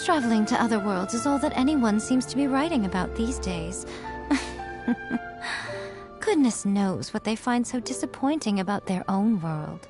Traveling to other worlds is all that anyone seems to be writing about these days. Goodness knows what they find so disappointing about their own world.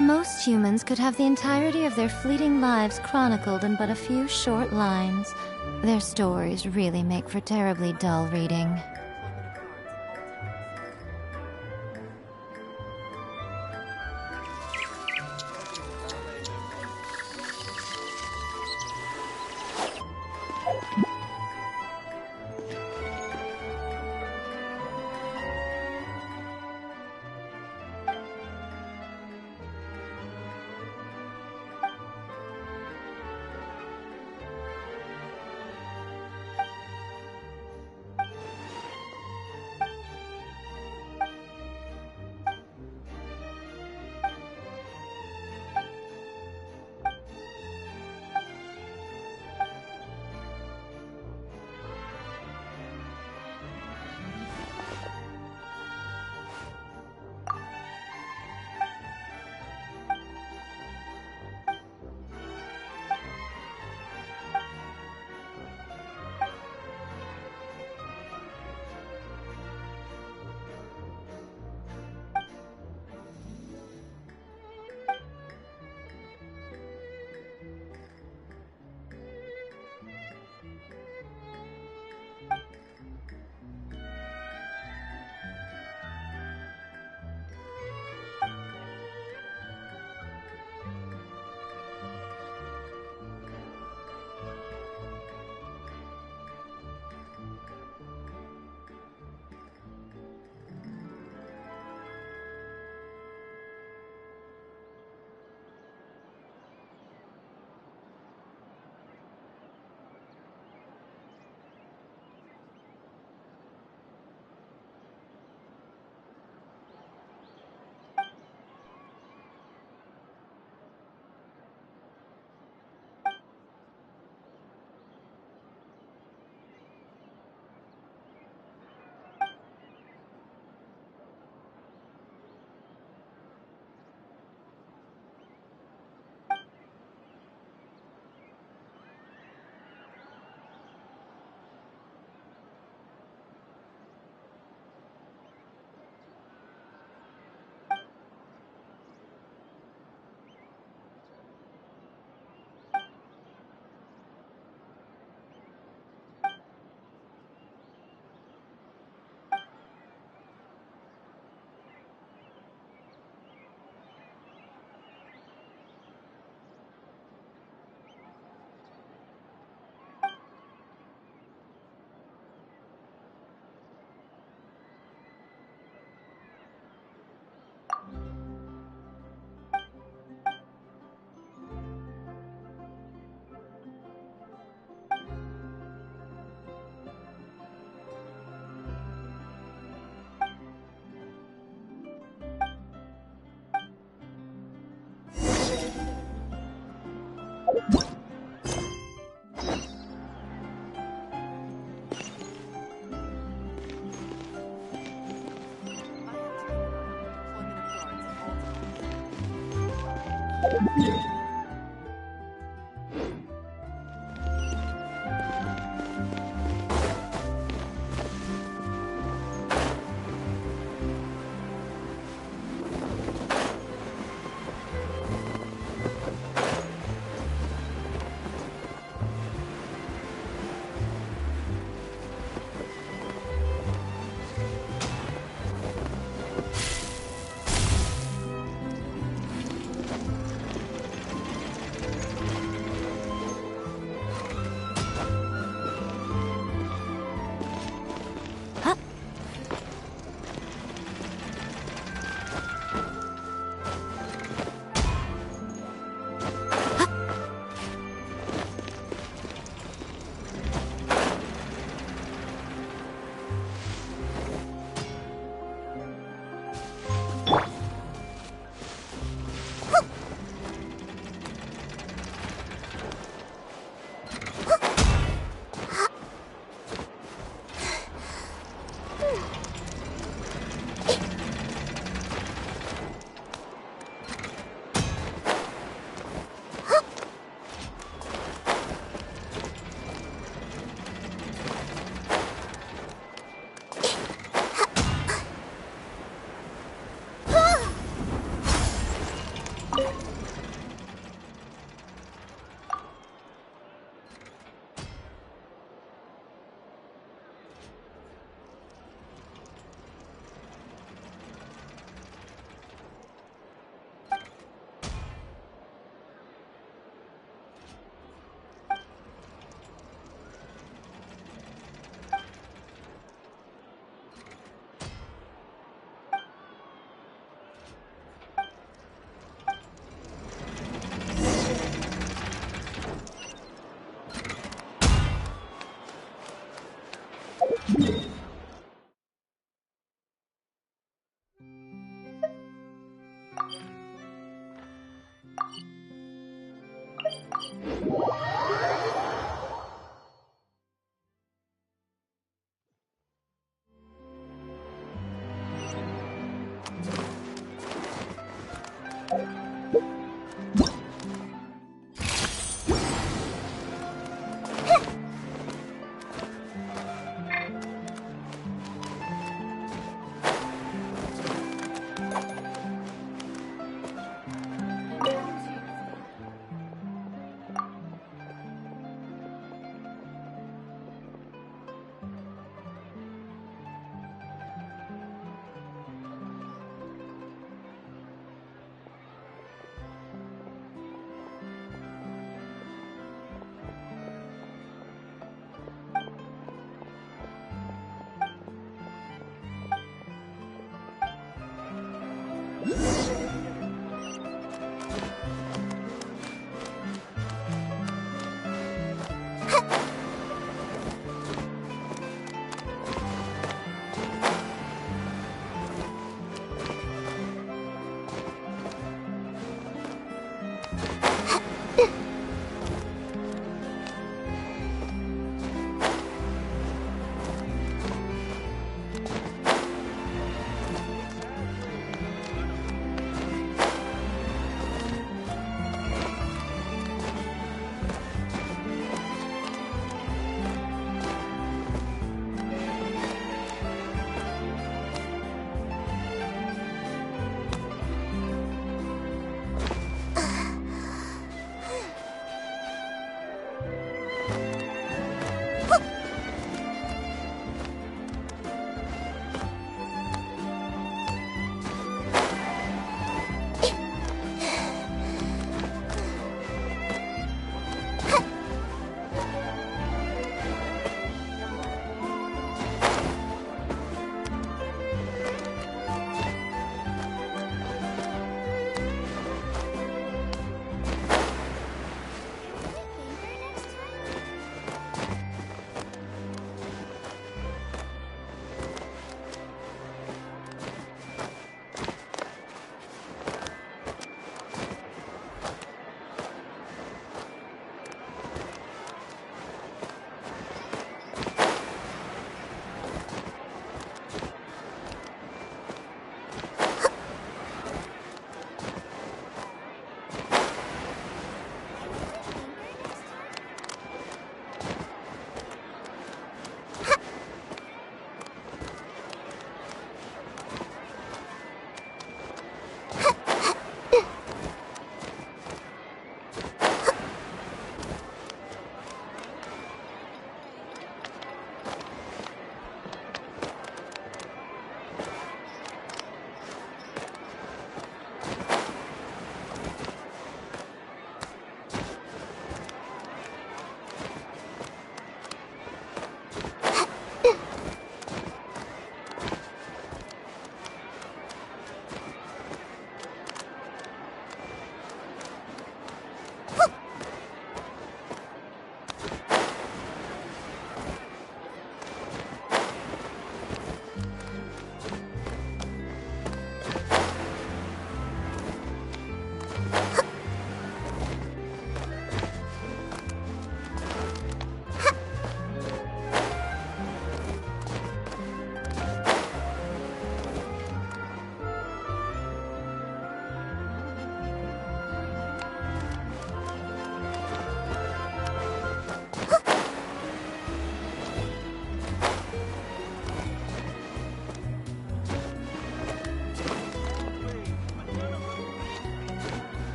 Most humans could have the entirety of their fleeting lives chronicled in but a few short lines. Their stories really make for terribly dull reading.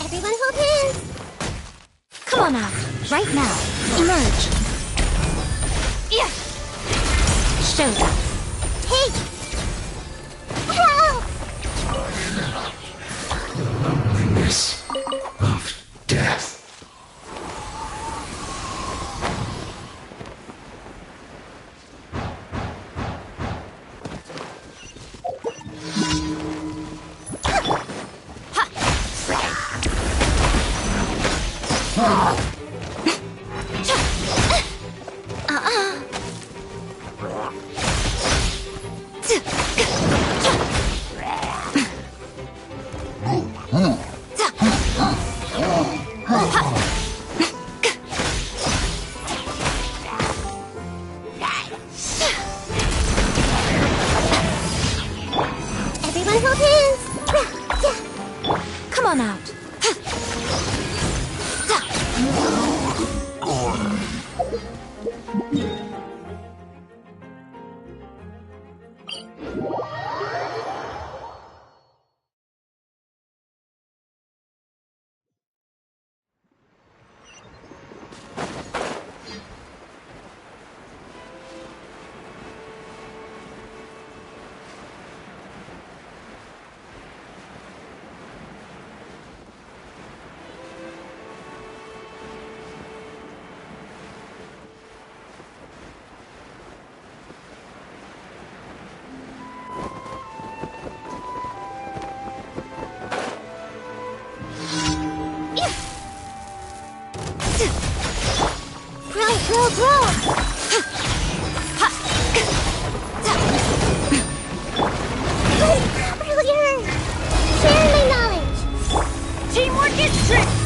Everyone hold hands! Come on out, right now. Emerge. Yeah. Show them. Hey! Help! Darkness of death. Everyone hold hands! Come on out. Roll! Earlier! Share my knowledge! Teamwork is strength!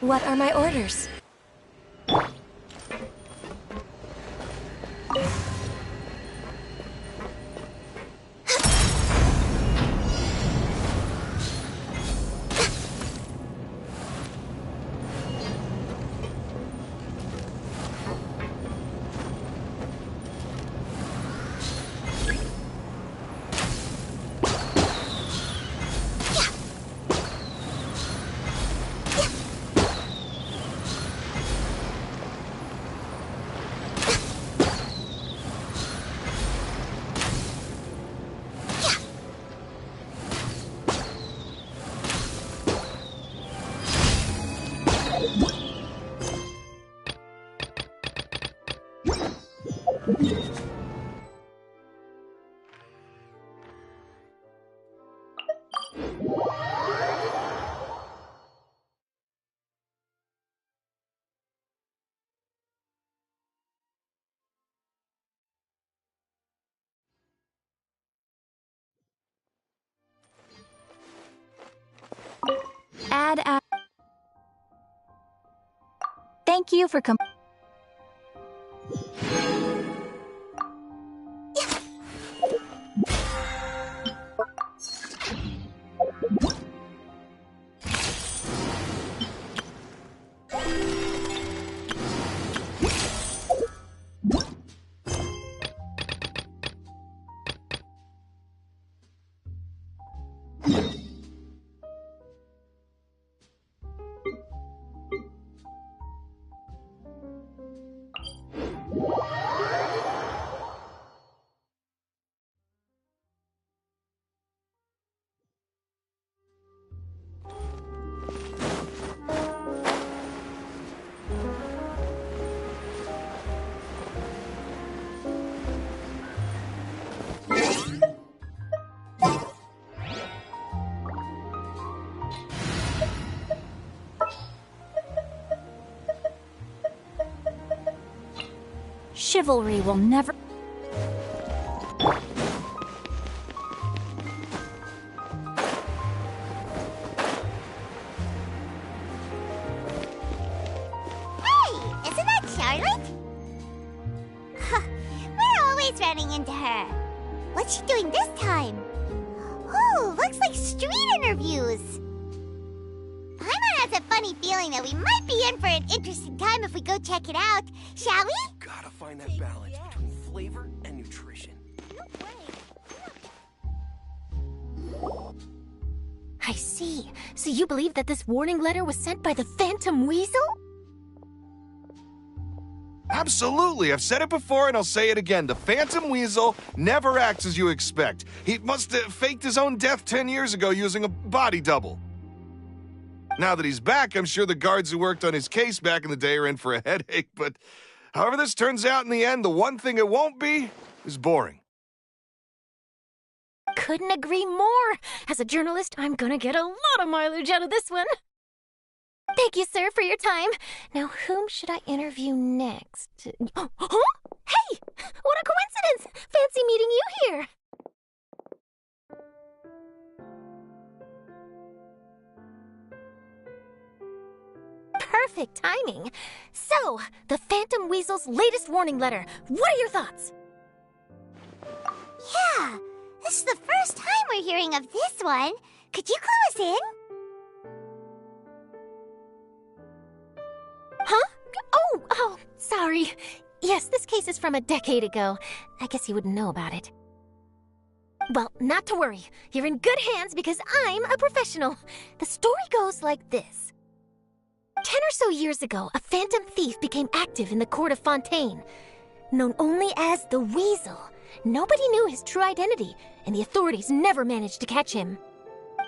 What are my orders? Add. Thank you for Chivalry will never... Hey, isn't that Charlotte? We're always running into her. What's she doing this time? Ooh, looks like street interviews. Paimon has a funny feeling that we might be in for an interesting time if we go check it out. Shall we? Gotta find that balance between flavor and nutrition. I see. So you believe that this warning letter was sent by the Phantom Weasel? Absolutely. I've said it before and I'll say it again. The Phantom Weasel never acts as you expect. He must have faked his own death 10 years ago using a body double. Now that he's back, I'm sure the guards who worked on his case back in the day are in for a headache, but however this turns out in the end, the one thing it won't be is boring. Couldn't agree more. As a journalist, I'm gonna get a lot of mileage out of this one. Thank you, sir, for your time. Now, whom should I interview next? Huh? Hey! What a coincidence! Fancy meeting you here. Perfect timing. So, the Phantom Weasel's latest warning letter. What are your thoughts? Yeah, this is the first time we're hearing of this one. Could you clue us in? Huh? Oh, sorry. Yes, this case is from a decade ago. I guess you wouldn't know about it. Well, not to worry. You're in good hands because I'm a professional. The story goes like this. 10 or so years ago, a phantom thief became active in the court of Fontaine. Known only as the Weasel, nobody knew his true identity, and the authorities never managed to catch him.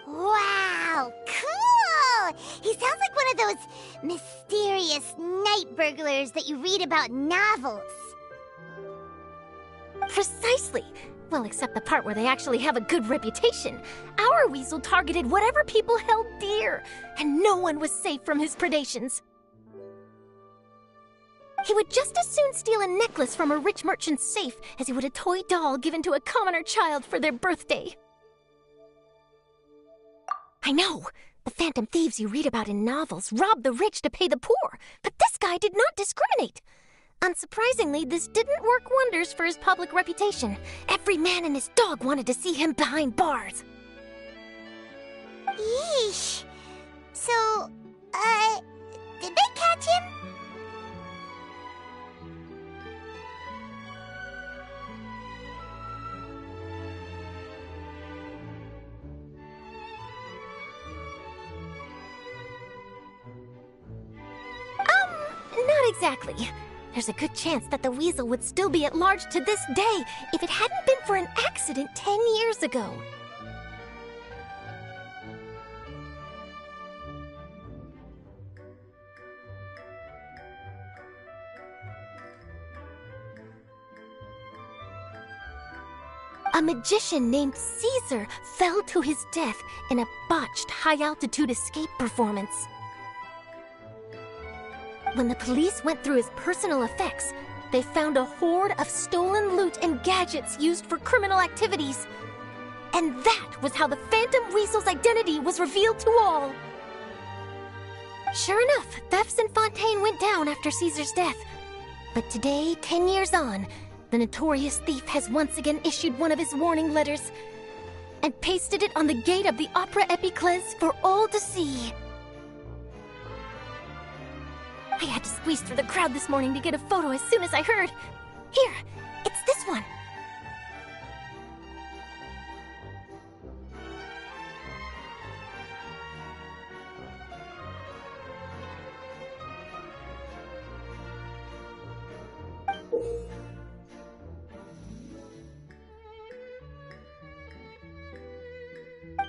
Wow, cool! He sounds like one of those mysterious night burglars that you read about in novels. Precisely. Well, except the part where they actually have a good reputation. Our Weasel targeted whatever people held dear, and no one was safe from his predations. He would just as soon steal a necklace from a rich merchant's safe as he would a toy doll given to a commoner child for their birthday. I know, the phantom thieves you read about in novels rob the rich to pay the poor, but this guy did not discriminate. Unsurprisingly, this didn't work wonders for his public reputation. Every man and his dog wanted to see him behind bars. Yeesh. So, did they catch him? Not exactly. There's a good chance that the Weasel would still be at large to this day if it hadn't been for an accident 10 years ago. A magician named Caesar fell to his death in a botched high-altitude escape performance. When the police went through his personal effects, they found a horde of stolen loot and gadgets used for criminal activities. And that was how the Phantom Weasel's identity was revealed to all. Sure enough, thefts in Fontaine went down after Caesar's death. But today, 10 years on, the notorious thief has once again issued one of his warning letters and pasted it on the gate of the Opera Epiclese for all to see. I had to squeeze through the crowd this morning to get a photo as soon as I heard. Here, it's this one.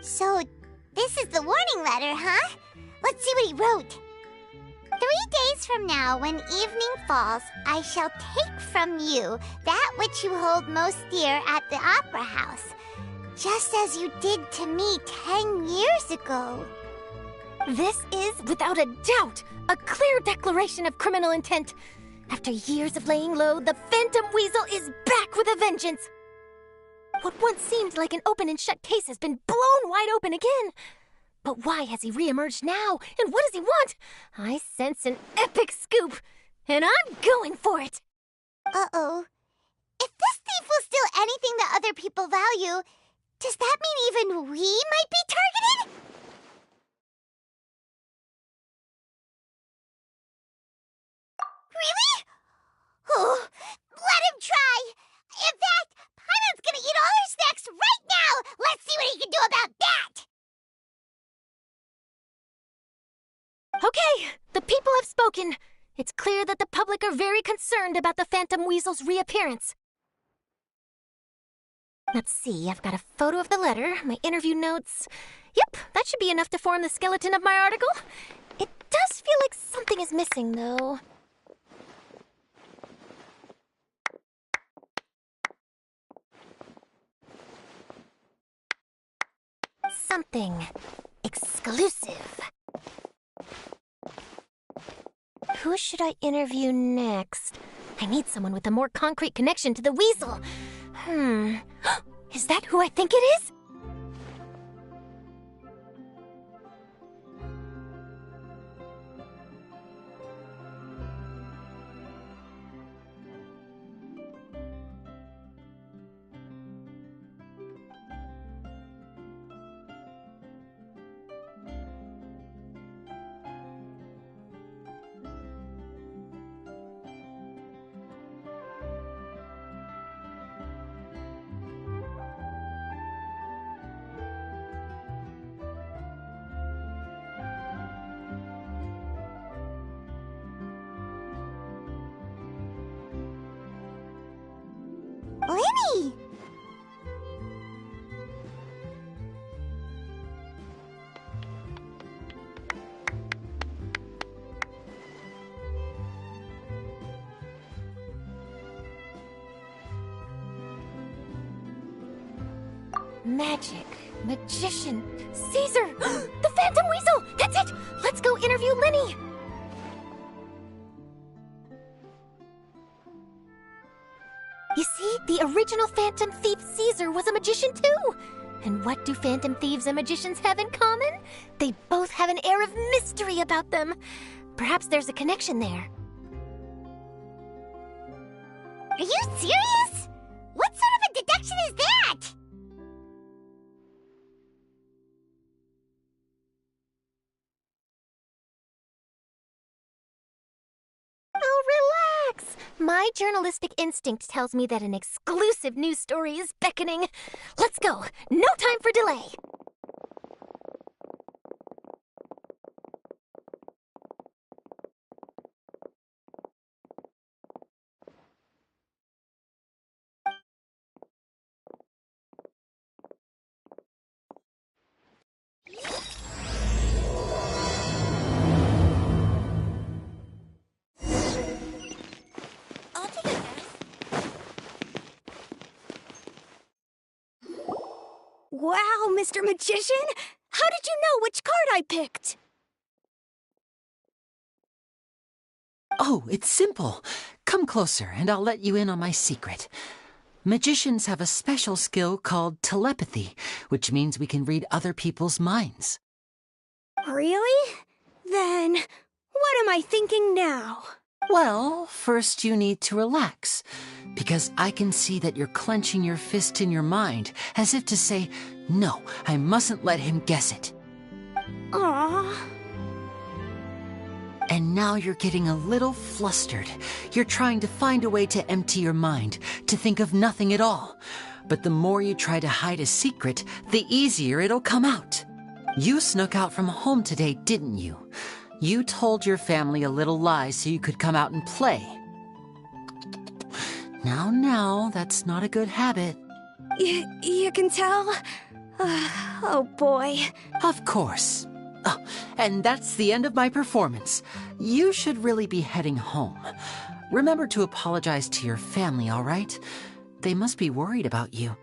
So, this is the warning letter, huh? Let's see what he wrote. 3 days from now, when evening falls, I shall take from you that which you hold most dear at the Opera House, just as you did to me 10 years ago. This is, without a doubt, a clear declaration of criminal intent. After years of laying low, the Phantom Weasel is back with a vengeance. What once seemed like an open and shut case has been blown wide open again. But why has he reemerged now? And what does he want? I sense an epic scoop, and I'm going for it. Uh-oh. If this thief will steal anything that other people value, to Does that mean even we might be targeted? Really? Oh, let him try! In fact, Paimon's gonna eat all our snacks right now! Let's see what he can do about that! Okay, the people have spoken. It's clear that the public are very concerned about the Phantom Weasel's reappearance. Let's see, I've got a photo of the letter, my interview notes. Yep, that should be enough to form the skeleton of my article. It does feel like something is missing, though. Something exclusive. Who should I interview next? I need someone with a more concrete connection to the weasel. Is that who I think it is? Linny! Magic, magician, Caesar! The Phantom Weasel! That's it! Let's go interview Linny! You see, the original Phantom Thief Caesar was a magician too! And what do Phantom Thieves and magicians have in common? They both have an air of mystery about them. Perhaps there's a connection there. Are you serious? What sort of a deduction is that? Oh, relax! My journalistic instinct tells me that an exclusive news story is beckoning. Let's go! No time for delay! I'll take a guess. Wow, Mr. Magician! How did you know which card I picked? Oh, it's simple. Come closer, and I'll let you in on my secret. Magicians have a special skill called telepathy, which means we can read other people's minds. Really? Then, what am I thinking now? Well, first you need to relax, because I can see that you're clenching your fist in your mind, as if to say, no, I mustn't let him guess it. Aww. And now you're getting a little flustered. You're trying to find a way to empty your mind, to think of nothing at all. But the more you try to hide a secret, the easier it'll come out. You snuck out from home today, didn't you? You told your family a little lie so you could come out and play. Now, that's not a good habit. You can tell? Oh boy. Of course. Oh, and that's the end of my performance. You should really be heading home. Remember to apologize to your family, all right? They must be worried about you.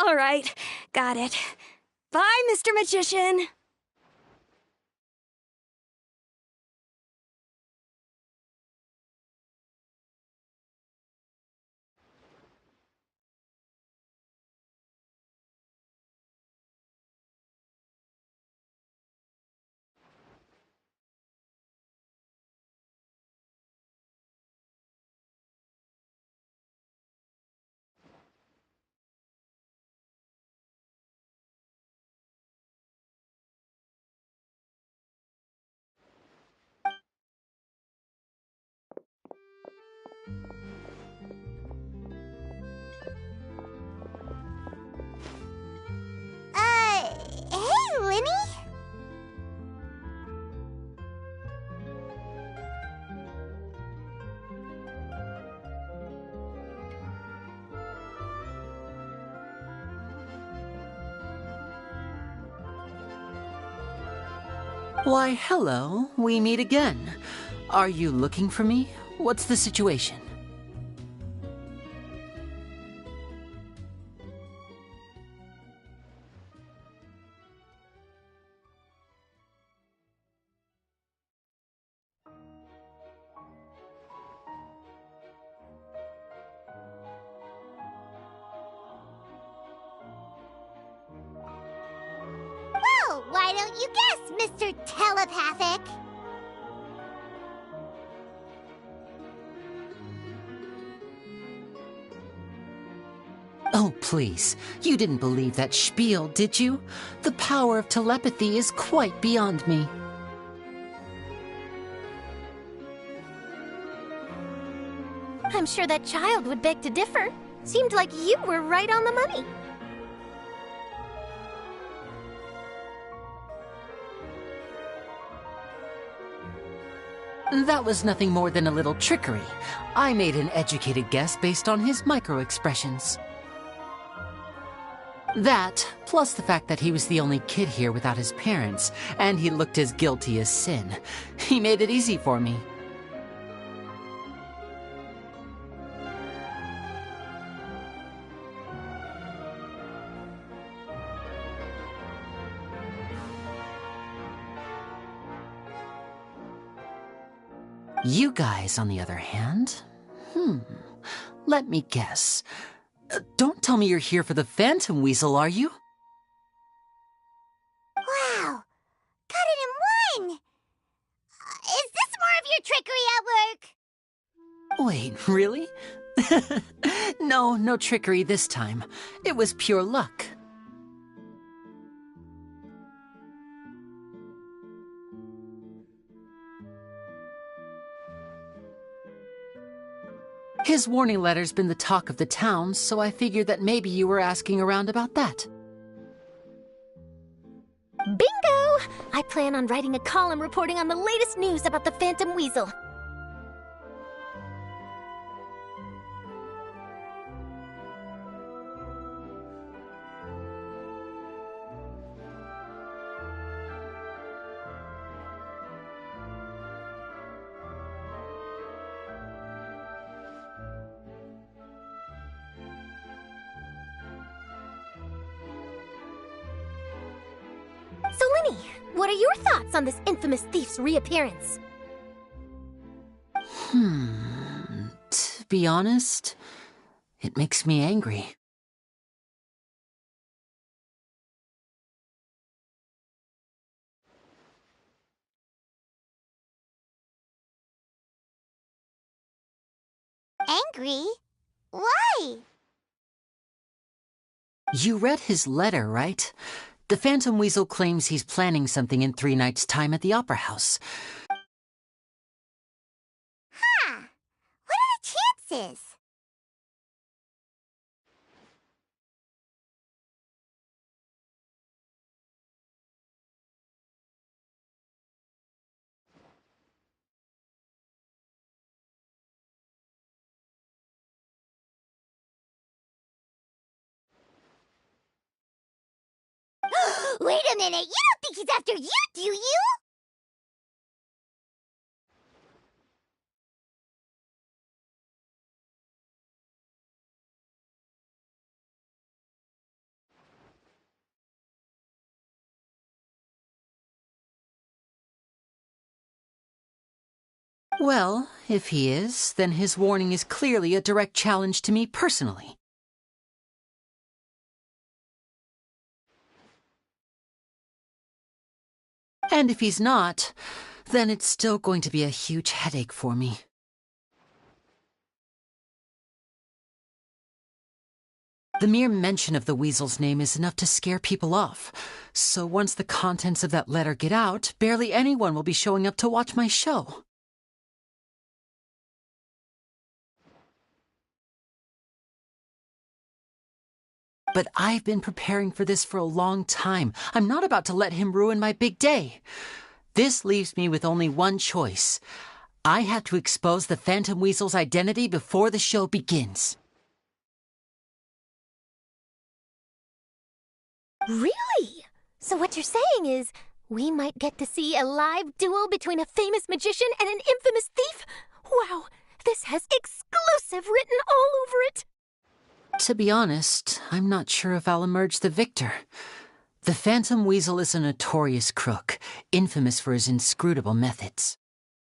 All right, got it. Bye, Mr. Magician. Hey, Lenny? Why, hello. We meet again. Are you looking for me? What's the situation? Well, why don't you guess, Mr. Telepathic? Oh, please. You didn't believe that spiel, did you? The power of telepathy is quite beyond me. I'm sure that child would beg to differ. Seemed like you were right on the money. That was nothing more than a little trickery. I made an educated guess based on his micro-expressions. That, plus the fact that he was the only kid here without his parents, and he looked as guilty as sin. He made it easy for me. You guys, on the other hand, let me guess. Don't tell me you're here for the Phantom Weasel, are you? Wow, got it in one! Is this more of your trickery at work? Wait, really? No trickery this time. It was pure luck. His warning letter's been the talk of the town, so I figured that maybe you were asking around about that. Bingo! I plan on writing a column reporting on the latest news about the Phantom Weasel. So, Lenny, what are your thoughts on this infamous thief's reappearance? To be honest, it makes me angry. Angry? Why? You read his letter, right? The Phantom Weasel claims he's planning something in 3 nights' time at the Opera House. Huh. What are the chances? Wait a minute, you don't think he's after you, do you? Well, if he is, then his warning is clearly a direct challenge to me personally. And if he's not, then it's still going to be a huge headache for me. The mere mention of the weasel's name is enough to scare people off. So once the contents of that letter get out, barely anyone will be showing up to watch my show. But I've been preparing for this for a long time. I'm not about to let him ruin my big day. This leaves me with only one choice. I have to expose the Phantom Weasel's identity before the show begins. Really? So what you're saying is, we might get to see a live duel between a famous magician and an infamous thief? Wow, this has exclusive written all over it! To be honest, I'm not sure if I'll emerge the victor. The Phantom Weasel is a notorious crook, infamous for his inscrutable methods.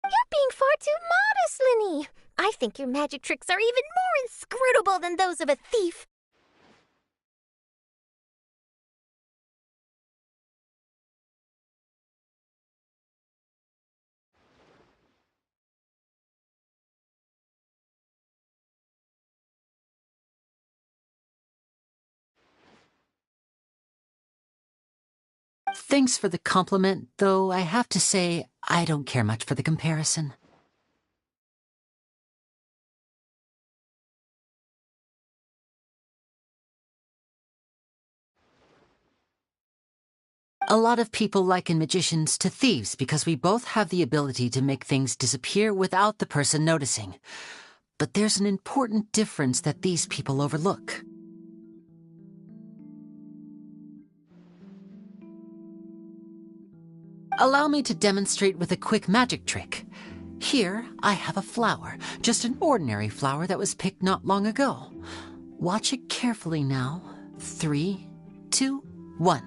You're being far too modest, Linny. I think your magic tricks are even more inscrutable than those of a thief. Thanks for the compliment, though I have to say I don't care much for the comparison. A lot of people liken magicians to thieves because we both have the ability to make things disappear without the person noticing. But there's an important difference that these people overlook. Allow me to demonstrate with a quick magic trick. Here, I have a flower, just an ordinary flower that was picked not long ago. Watch it carefully now. 3, 2, 1.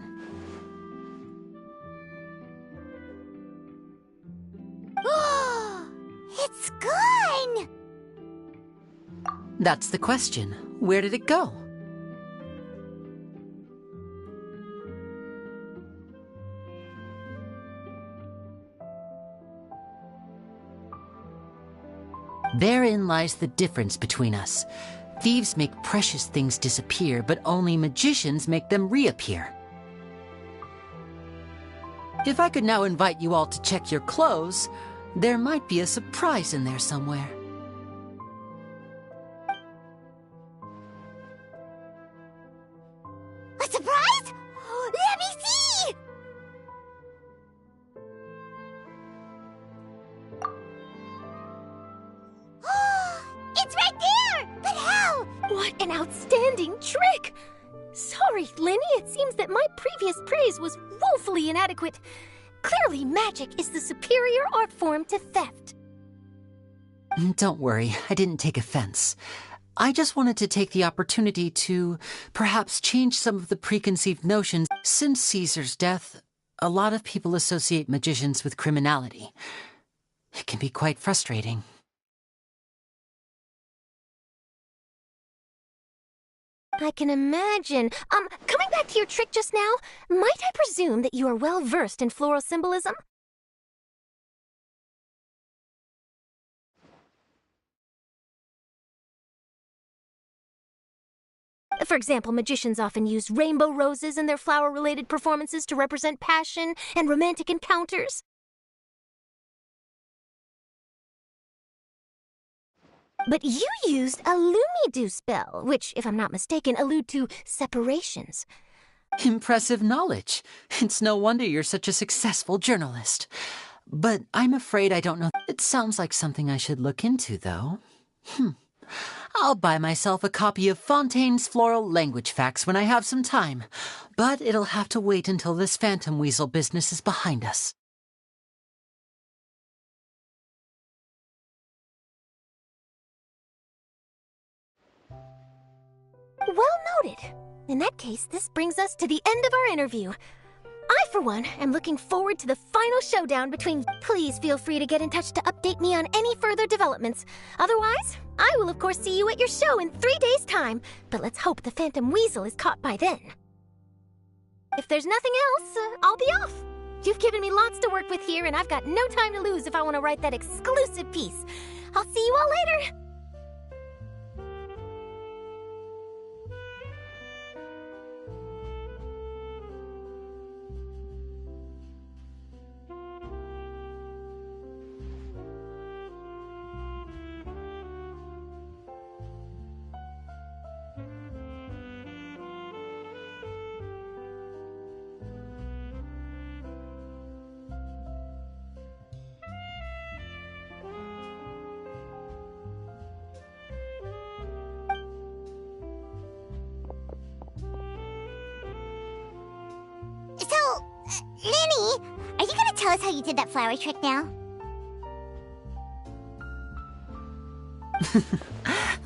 It's gone! That's the question. Where did it go? Therein lies the difference between us. Thieves make precious things disappear, but only magicians make them reappear. If I could now invite you all to check your clothes, there might be a surprise in there somewhere. A surprise? Let me see! It's right there! But how? What an outstanding trick! Sorry, Linny, it seems that my previous praise was woefully inadequate. Clearly, magic is the superior art form to theft. Don't worry, I didn't take offense. I just wanted to take the opportunity to perhaps change some of the preconceived notions. Since Caesar's death, a lot of people associate magicians with criminality. It can be quite frustrating. I can imagine. Coming back to your trick just now, might I presume that you are well versed in floral symbolism? For example, magicians often use rainbow roses in their flower-related performances to represent passion and romantic encounters. But you used a Lumidu spell, which, if I'm not mistaken, allude to separations. Impressive knowledge. It's no wonder you're such a successful journalist. But I'm afraid I don't know. It sounds like something I should look into, though. I'll buy myself a copy of Fontaine's Floral Language Facts when I have some time. But it'll have to wait until this Phantom Weasel business is behind us. Well noted. In that case, this brings us to the end of our interview. I for one, am looking forward to the final showdown between... Please feel free to get in touch to update me on any further developments. Otherwise, I will of course see you at your show in 3 days' time, but let's hope the Phantom Weasel is caught by then. If there's nothing else, I'll be off. You've given me lots to work with here, and I've got no time to lose if I want to write that exclusive piece. I'll see you all later! Lenny, are you gonna tell us how you did that flower trick now?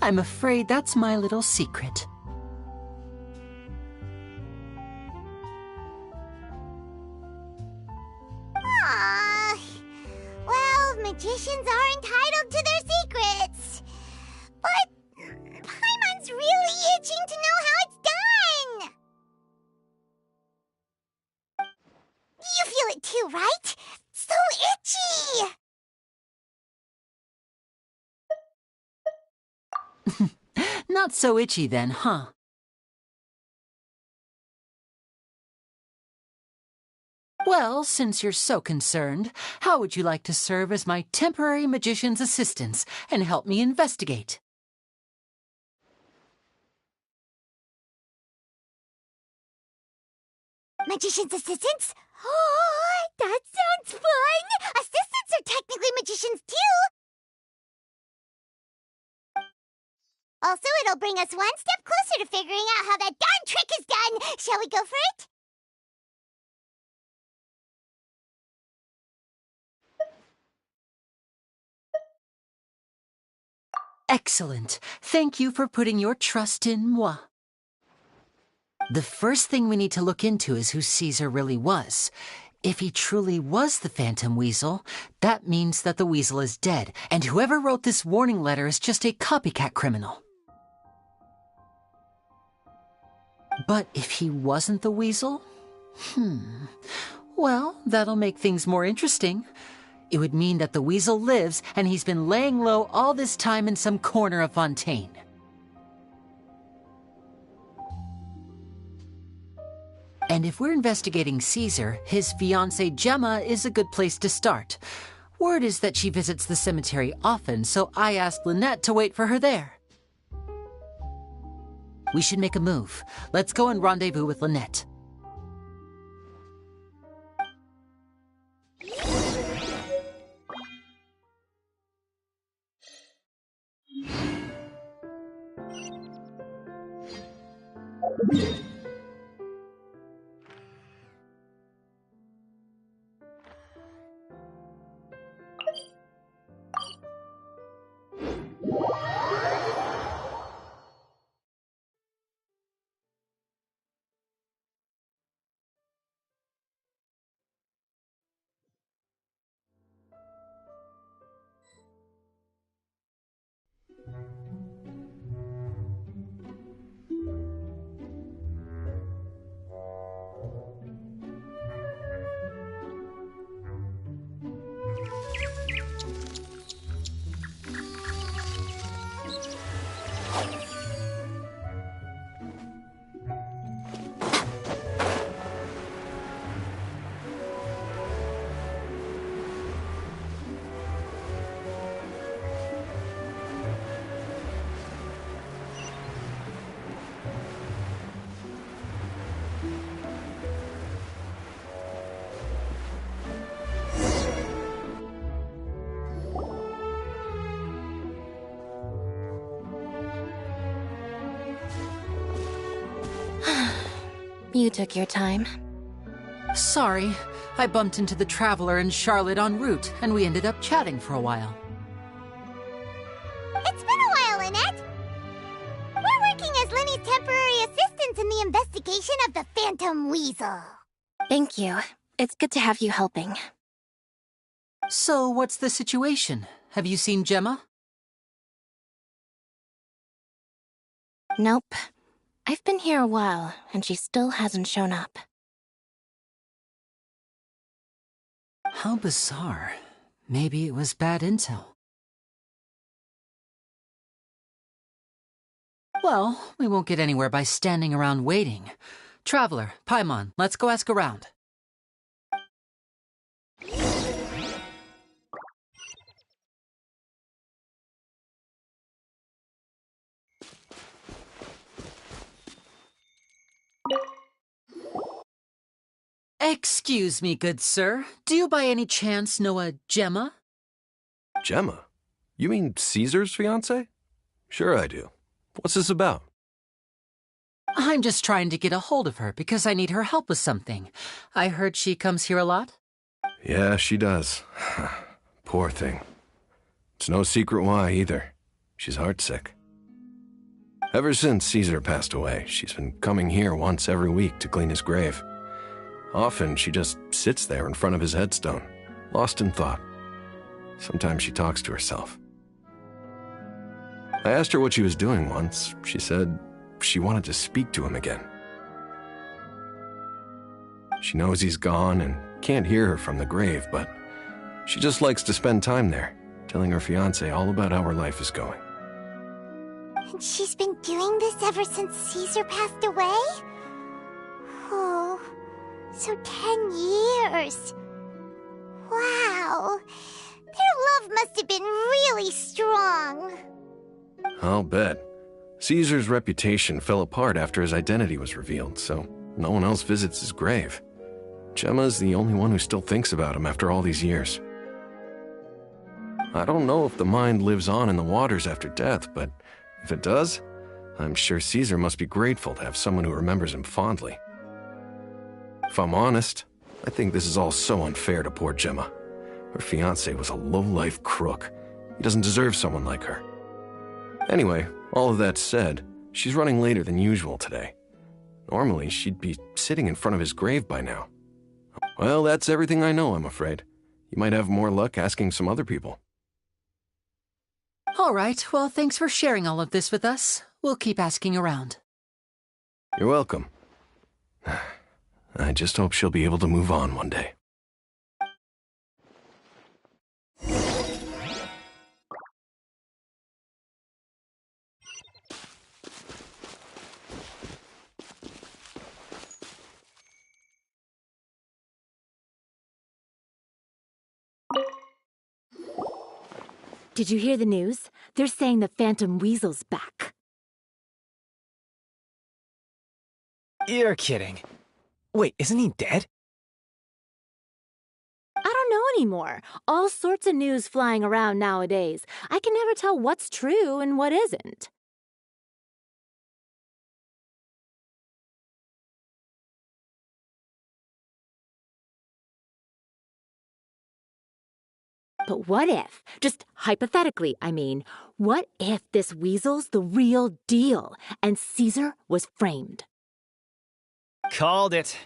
I'm afraid that's my little secret. Aww. Well, magicians are entitled to their secrets. But Paimon's really itching to know how it's done. You feel it too, right? So itchy! Not so itchy then, huh? Well, since you're so concerned, how would you like to serve as my temporary magician's assistants and help me investigate? Magician's assistants? Oh, that sounds fun! Assistants are technically magicians, too! Also, it'll bring us one step closer to figuring out how that darn trick is done! Shall we go for it? Excellent. Thank you for putting your trust in moi. The first thing we need to look into is who Caesar really was. If he truly was the Phantom Weasel, that means that the Weasel is dead, and whoever wrote this warning letter is just a copycat criminal. But if he wasn't the Weasel? Well, that'll make things more interesting. It would mean that the Weasel lives, and he's been laying low all this time in some corner of Fontaine. And if we're investigating Caesar, his fiancée Gemma is a good place to start. Word is that she visits the cemetery often, so I asked Lynette to wait for her there. We should make a move. Let's go and rendezvous with Lynette. You took your time. Sorry, I bumped into the Traveler and Charlotte en route, and we ended up chatting for a while. It's been a while, Lynette. We're working as Lenny's temporary assistants in the investigation of the Phantom Weasel. Thank you. It's good to have you helping. So, what's the situation? Have you seen Gemma? Nope. I've been here a while, and she still hasn't shown up. How bizarre. Maybe it was bad intel. Well, we won't get anywhere by standing around waiting. Traveler, Paimon, let's go ask around. Excuse me, good sir. Do you by any chance know a Gemma? Gemma? You mean Caesar's fiancé? Sure I do. What's this about? I'm just trying to get a hold of her because I need her help with something. I heard she comes here a lot. Yeah, she does. Poor thing. It's no secret why, either. She's heartsick. Ever since Caesar passed away, she's been coming here once every week to clean his grave. Often, she just sits there in front of his headstone, lost in thought. Sometimes she talks to herself. I asked her what she was doing once. She said she wanted to speak to him again. She knows he's gone and can't hear her from the grave, but she just likes to spend time there, telling her fiancé all about how her life is going. And she's been doing this ever since Caesar passed away? Oh, so 10 years. Wow. Their love must have been really strong. I'll bet. Caesar's reputation fell apart after his identity was revealed, so no one else visits his grave. Gemma's the only one who still thinks about him after all these years. I don't know if the mind lives on in the waters after death, but if it does, I'm sure Caesar must be grateful to have someone who remembers him fondly. If I'm honest, I think this is all so unfair to poor Gemma. Her fiancé was a low-life crook. He doesn't deserve someone like her. Anyway, all of that said, she's running later than usual today. Normally, she'd be sitting in front of his grave by now. Well, that's everything I know, I'm afraid. You might have more luck asking some other people. All right, well, thanks for sharing all of this with us. We'll keep asking around. You're welcome. I just hope she'll be able to move on one day. Did you hear the news? They're saying the Phantom Weasel's back. You're kidding. Wait, isn't he dead? I don't know anymore. All sorts of news flying around nowadays. I can never tell what's true and what isn't. But what if, just hypothetically, I mean, what if this weasel's the real deal and Caesar was framed? Called it.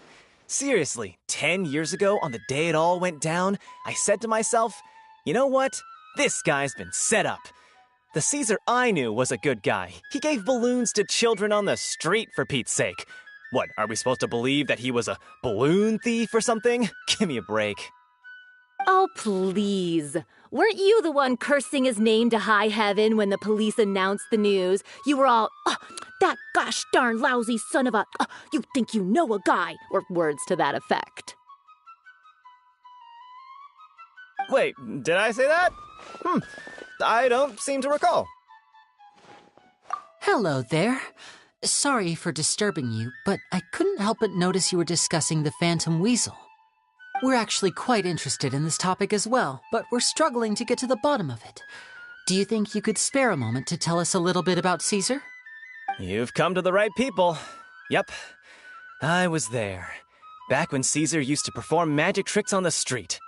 Seriously, 10 years ago, on the day it all went down, I said to myself, you know what? This guy's been set up. The Caesar I knew was a good guy. He gave balloons to children on the street, for Pete's sake. What, are we supposed to believe that he was a balloon thief or something? Give me a break. Oh, please. Weren't you the one cursing his name to high heaven when the police announced the news? You were all, that gosh darn lousy son of a, you think you know a guy, or words to that effect. Wait, did I say that? I don't seem to recall. Hello there. Sorry for disturbing you, but I couldn't help but notice you were discussing the Phantom Weasel. We're actually quite interested in this topic as well, but we're struggling to get to the bottom of it. Do you think you could spare a moment to tell us a little bit about Caesar? You've come to the right people. Yep, I was there. Back when Caesar used to perform magic tricks on the street.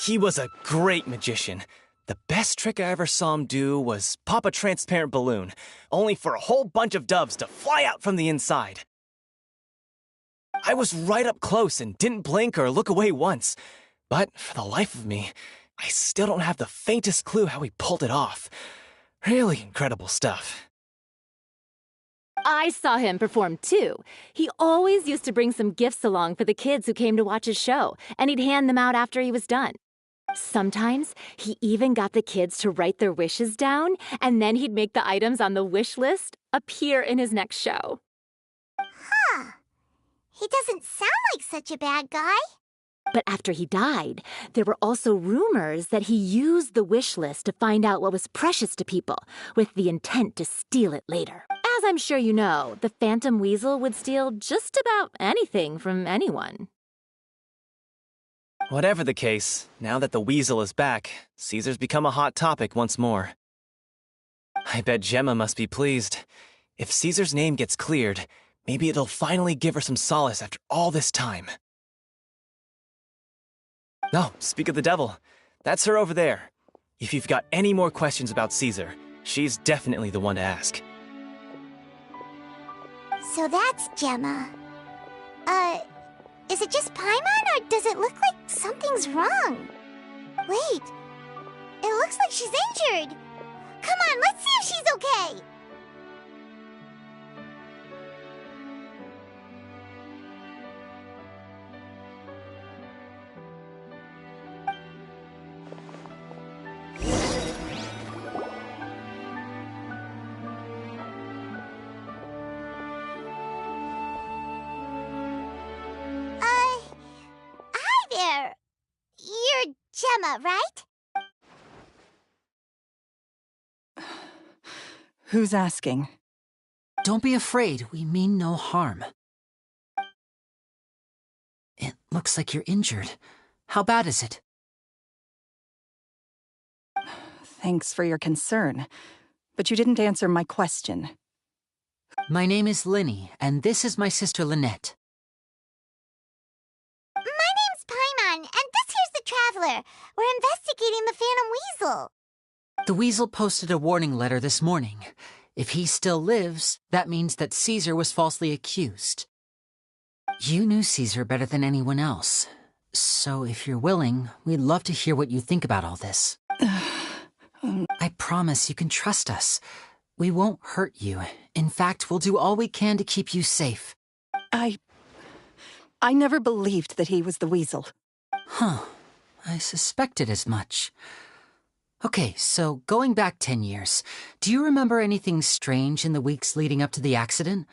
He was a great magician. The best trick I ever saw him do was pop a transparent balloon, only for a whole bunch of doves to fly out from the inside. I was right up close and didn't blink or look away once. But for the life of me, I still don't have the faintest clue how he pulled it off. Really incredible stuff. I saw him perform too. He always used to bring some gifts along for the kids who came to watch his show, and he'd hand them out after he was done. Sometimes he even got the kids to write their wishes down, and then he'd make the items on the wish list appear in his next show. Huh. He doesn't sound like such a bad guy. But after he died, there were also rumors that he used the wish list to find out what was precious to people, with the intent to steal it later. As I'm sure you know, the Phantom Weasel would steal just about anything from anyone. Whatever the case, now that the Weasel is back, Caesar's become a hot topic once more. I bet Gemma must be pleased. If Caesar's name gets cleared, maybe it'll finally give her some solace after all this time. No, speak of the devil. That's her over there. If you've got any more questions about Caesar, she's definitely the one to ask. So that's Gemma. Is it just Paimon, or does it look like something's wrong? Wait, it looks like she's injured. Come on, let's see if she's okay. Hi there. You're Gemma, right? Who's asking? Don't be afraid, we mean no harm. It looks like you're injured. How bad is it? Thanks for your concern, but you didn't answer my question. My name is Linny, and this is my sister Lynette. My name's Paimon, and this here's the Traveler. We're investigating the Phantom Weasel. The Weasel posted a warning letter this morning. If he still lives, that means that Caesar was falsely accused. You knew Caesar better than anyone else. So if you're willing, we'd love to hear what you think about all this. I promise you can trust us. We won't hurt you. In fact, we'll do all we can to keep you safe. I never believed that he was the Weasel. Huh. I suspected as much. Okay, so going back 10 years, do you remember anything strange in the weeks leading up to the accident?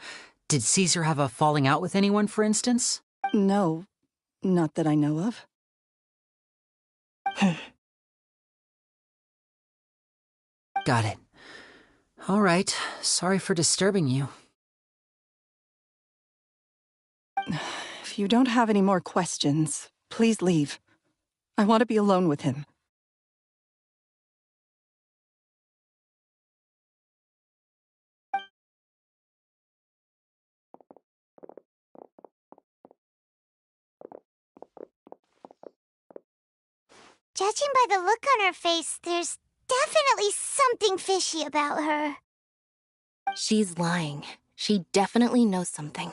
Did Caesar have a falling out with anyone, for instance? No, not that I know of. Got it. All right, sorry for disturbing you. If you don't have any more questions, please leave. I want to be alone with him. Judging by the look on her face, there's definitely something fishy about her. She's lying. She definitely knows something.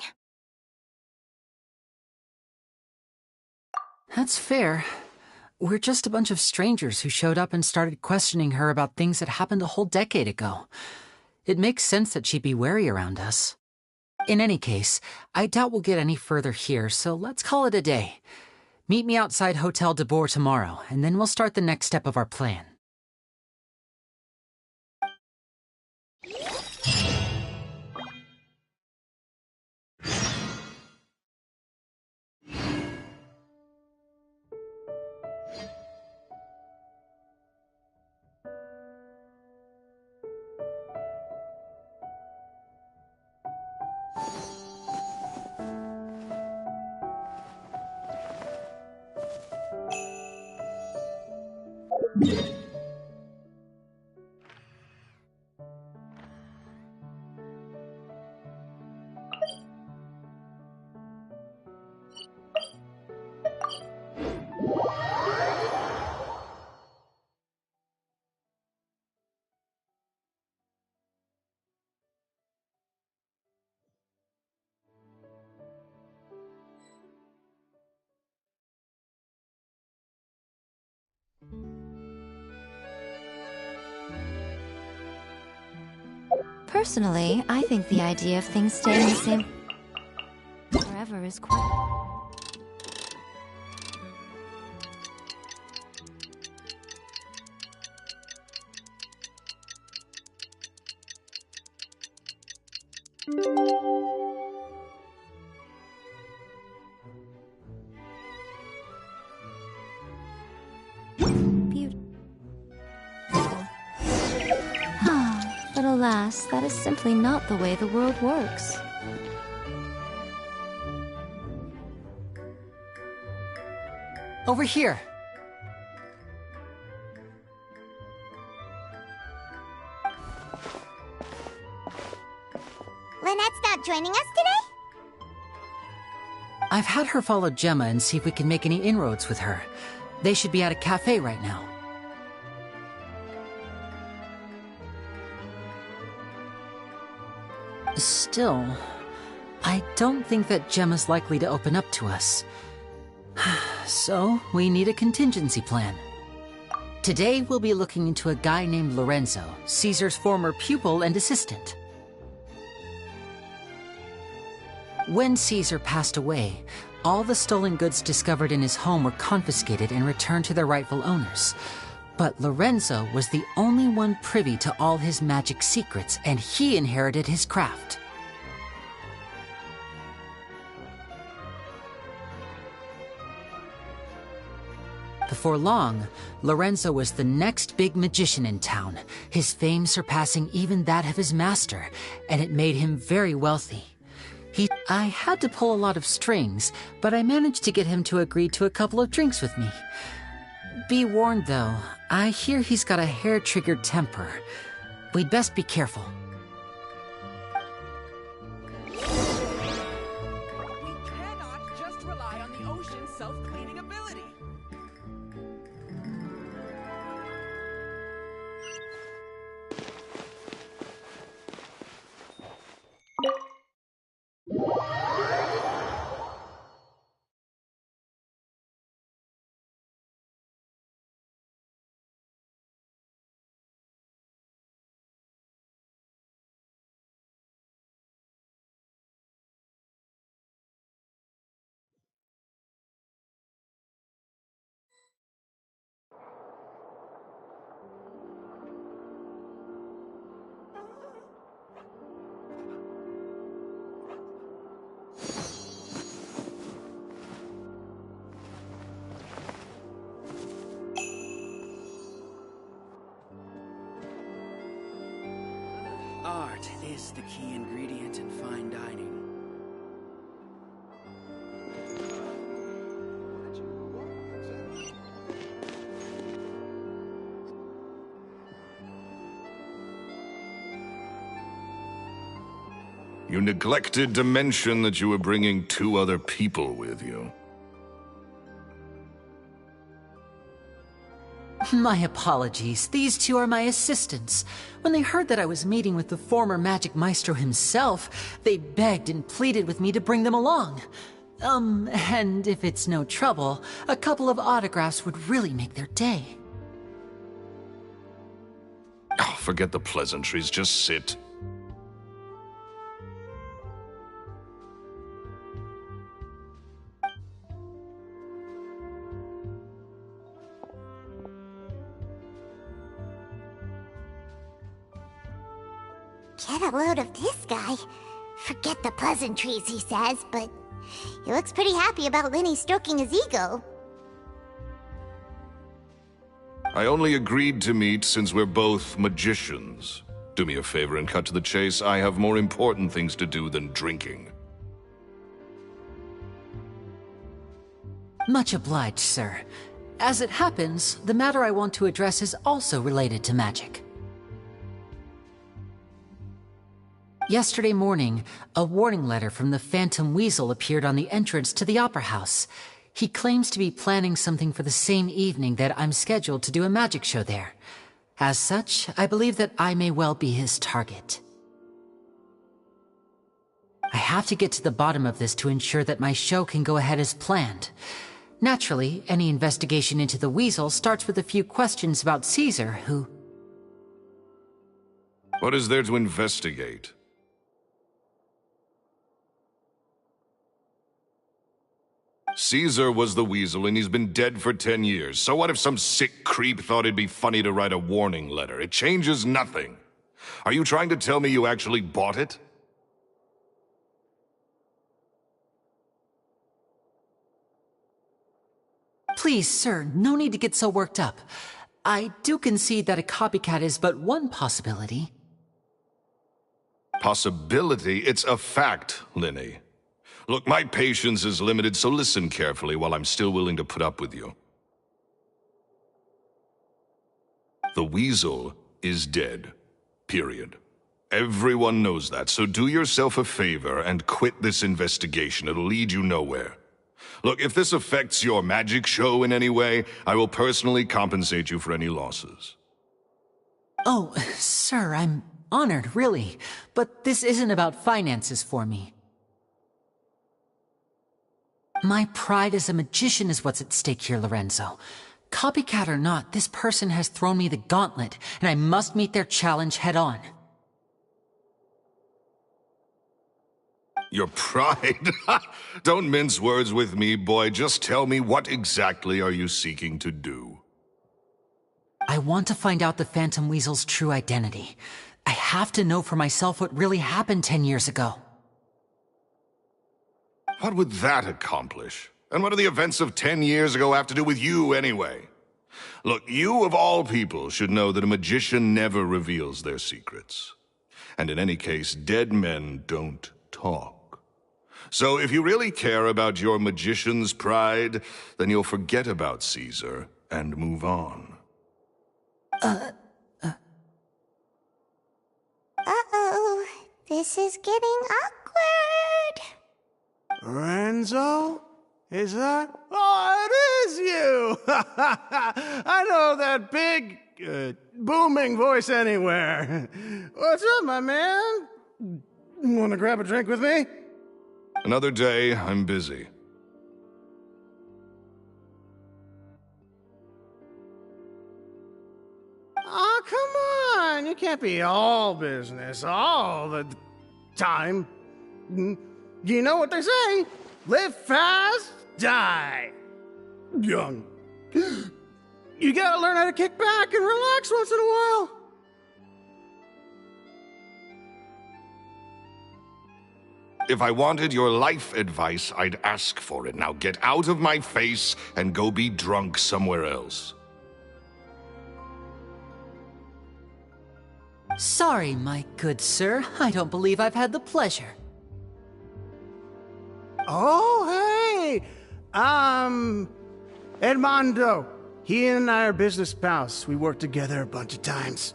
That's fair. We're just a bunch of strangers who showed up and started questioning her about things that happened a whole decade ago. It makes sense that she'd be wary around us. In any case, I doubt we'll get any further here, so let's call it a day. Meet me outside Hotel de Boer tomorrow, and then we'll start the next step of our plan. Personally, I think the idea of things staying the same forever is quite... But alas, that is simply not the way the world works. Over here. Lynette's not joining us today? I've had her follow Gemma and see if we can make any inroads with her. They should be at a cafe right now. Still, I don't think that Gemma's likely to open up to us. So, we need a contingency plan. Today, we'll be looking into a guy named Lorenzo, Caesar's former pupil and assistant. When Caesar passed away, all the stolen goods discovered in his home were confiscated and returned to their rightful owners. But Lorenzo was the only one privy to all his magic secrets, and he inherited his craft. Before long, Lorenzo was the next big magician in town, his fame surpassing even that of his master, and it made him very wealthy. I had to pull a lot of strings, but I managed to get him to agree to a couple of drinks with me. Be warned, though, I hear he's got a hair-triggered temper. We'd best be careful. We cannot just rely on the ocean's self-cleaning ability. Art is the key ingredient in fine dining. You neglected to mention that you were bringing 2 other people with you. My apologies. These 2 are my assistants. When they heard that I was meeting with the former magic maestro himself, they begged and pleaded with me to bring them along. And if it's no trouble, a couple of autographs would really make their day. Oh, forget the pleasantries, just sit. Get a load of this guy. Forget the pleasantries, he says, but he looks pretty happy about Lenny stroking his ego. I only agreed to meet since we're both magicians. Do me a favor and cut to the chase. I have more important things to do than drinking. Much obliged, sir. As it happens, the matter I want to address is also related to magic. Yesterday morning, a warning letter from the Phantom Weasel appeared on the entrance to the Opera House. He claims to be planning something for the same evening that I'm scheduled to do a magic show there. As such, I believe that I may well be his target. I have to get to the bottom of this to ensure that my show can go ahead as planned. Naturally, any investigation into the Weasel starts with a few questions about Caesar, who... What is there to investigate? Caesar was the weasel, and he's been dead for 10 years. So what if some sick creep thought it'd be funny to write a warning letter? It changes nothing. Are you trying to tell me you actually bought it? Please, sir, no need to get so worked up. I do concede that a copycat is but one possibility. Possibility? It's a fact, Linny. Look, my patience is limited, so listen carefully while I'm still willing to put up with you. The weasel is dead. Period. Everyone knows that, so do yourself a favor and quit this investigation. It'll lead you nowhere. Look, if this affects your magic show in any way, I will personally compensate you for any losses. Oh, sir, I'm honored, really. But this isn't about finances for me. My pride as a magician is what's at stake here, Lorenzo. Copycat or not, this person has thrown me the gauntlet, and I must meet their challenge head-on. Your pride? Don't mince words with me, boy. Just tell me, what exactly are you seeking to do? I want to find out the Phantom Weasel's true identity. I have to know for myself what really happened 10 years ago. What would that accomplish? And what do the events of 10 years ago have to do with you, anyway? Look, you of all people should know that a magician never reveals their secrets. And in any case, dead men don't talk. So if you really care about your magician's pride, then you'll forget about Caesar and move on. Uh-oh. This is getting awkward. Lorenzo? Is that? Oh, it is you! I know that big, booming voice anywhere. What's up, my man? Want to grab a drink with me? Another day, I'm busy. Oh, come on! You can't be all business all the time. You know what they say? Live fast, die young. You gotta learn how to kick back and relax once in a while. If I wanted your life advice, I'd ask for it. Now get out of my face and go be drunk somewhere else. Sorry, my good sir. I don't believe I've had the pleasure. Oh, hey! Edmondo. He and I are business pals. We worked together a bunch of times.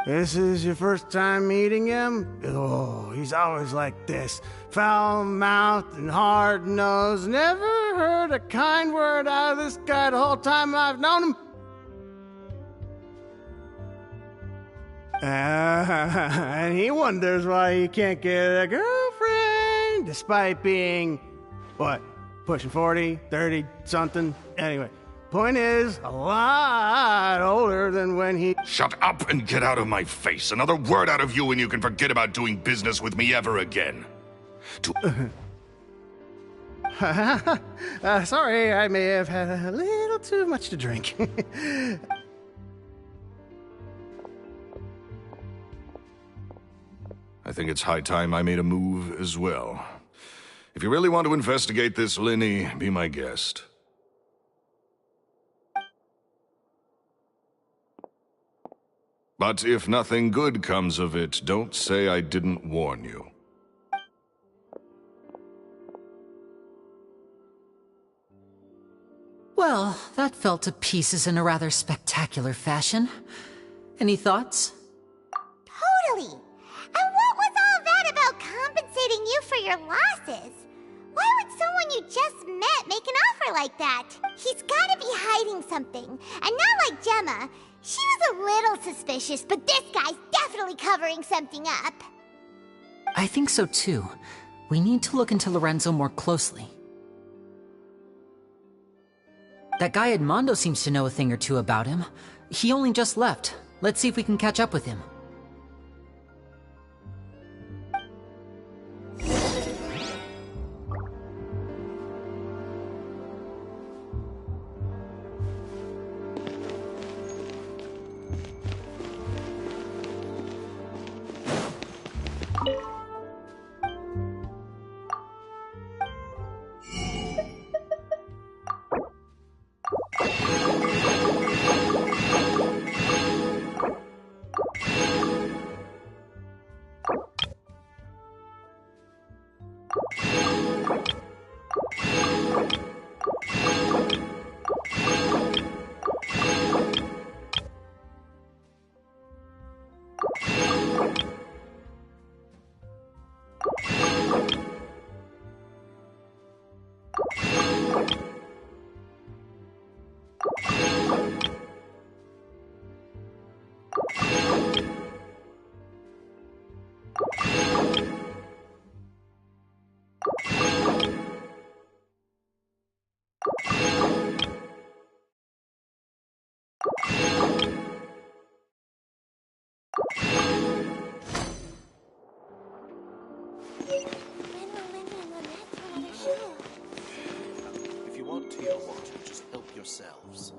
This is your first time meeting him? Oh, he's always like this. Foul-mouthed and hard-nosed. Never heard a kind word out of this guy the whole time I've known him. And he wonders why he can't get a girlfriend, despite being, what, pushing 40, 30, something? Anyway, point is, a lot older than when he... Shut up and get out of my face. Another word out of you and you can forget about doing business with me ever again. Sorry, I may have had a little too much to drink. I think it's high time I made a move as well. If you really want to investigate this, Linny, be my guest. But if nothing good comes of it, don't say I didn't warn you. Well, that fell to pieces in a rather spectacular fashion. Any thoughts? Totally. And what was all that about compensating you for your losses? Why would someone you just met make an offer like that? He's gotta be hiding something. And not like Gemma. She was a little suspicious, but this guy's definitely covering something up. I think so too. We need to look into Lorenzo more closely. That guy Edmondo seems to know a thing or two about him. He only just left. Let's see if we can catch up with him. If you want tea or water, just help yourselves.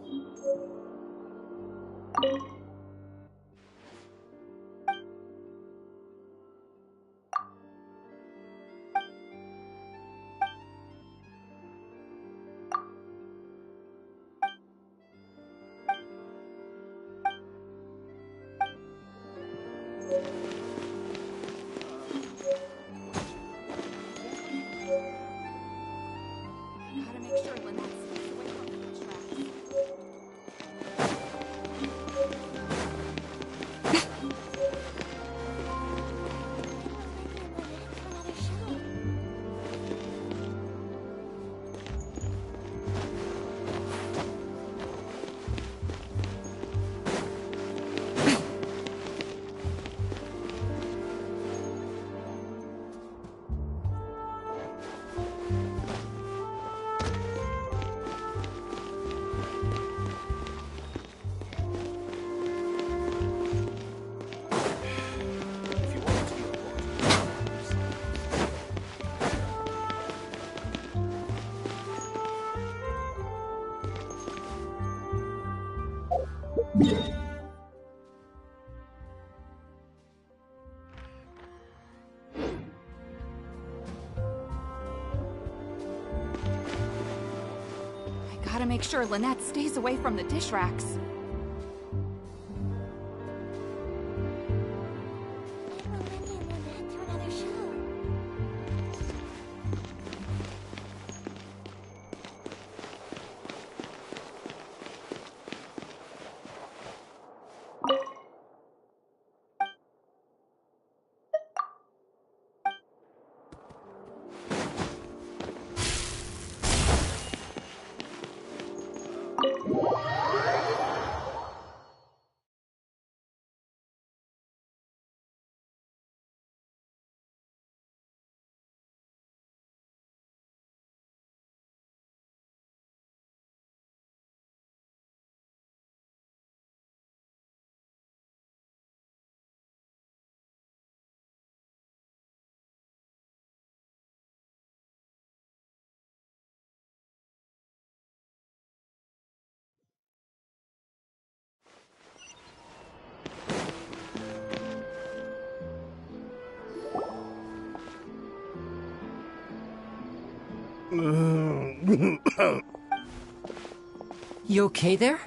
Gotta make sure Lynette stays away from the tracks. If you want tea or water, just help yourselves. I gotta make sure Lynette stays away from the dish racks. You okay there?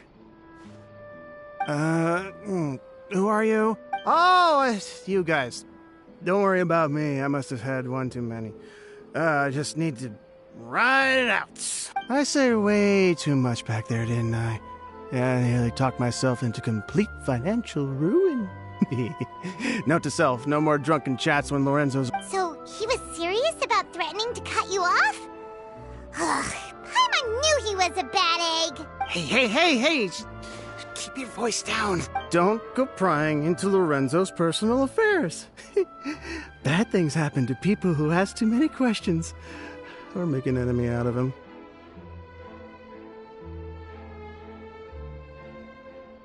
Who are you? Oh, it's you guys. Don't worry about me. I must have had one too many. I just need to ride it out. I said way too much back there, didn't I? Yeah, I nearly talked myself into complete financial ruin. Note to self, no more drunken chats when Lorenzo's... So, he was serious about threatening to cut you off? Ugh, Paimon knew he was a bad egg! Hey! Keep your voice down. Don't go prying into Lorenzo's personal affairs. Bad things happen to people who ask too many questions. Or make an enemy out of him.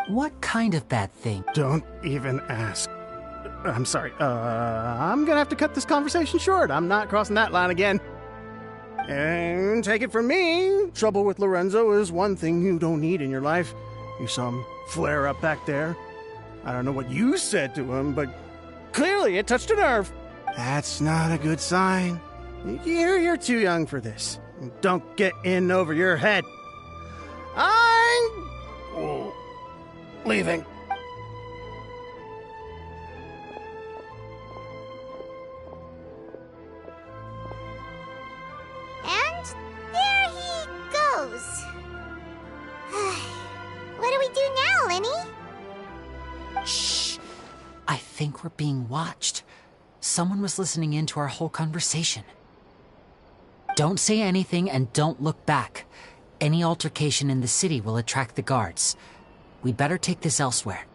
What kind of bad thing? Don't even ask. I'm sorry. I'm gonna have to cut this conversation short. I'm not crossing that line again. And take it from me, trouble with Lorenzo is one thing you don't need in your life. You saw him flare up back there. I don't know what you said to him, but clearly it touched a nerve. That's not a good sign. You're too young for this. Don't get in over your head. I'm leaving. And there he goes. What do we do now, Lenny? Shh! I think we're being watched. Someone was listening in to our whole conversation. Don't say anything and don't look back. Any altercation in the city will attract the guards. We'd better take this elsewhere.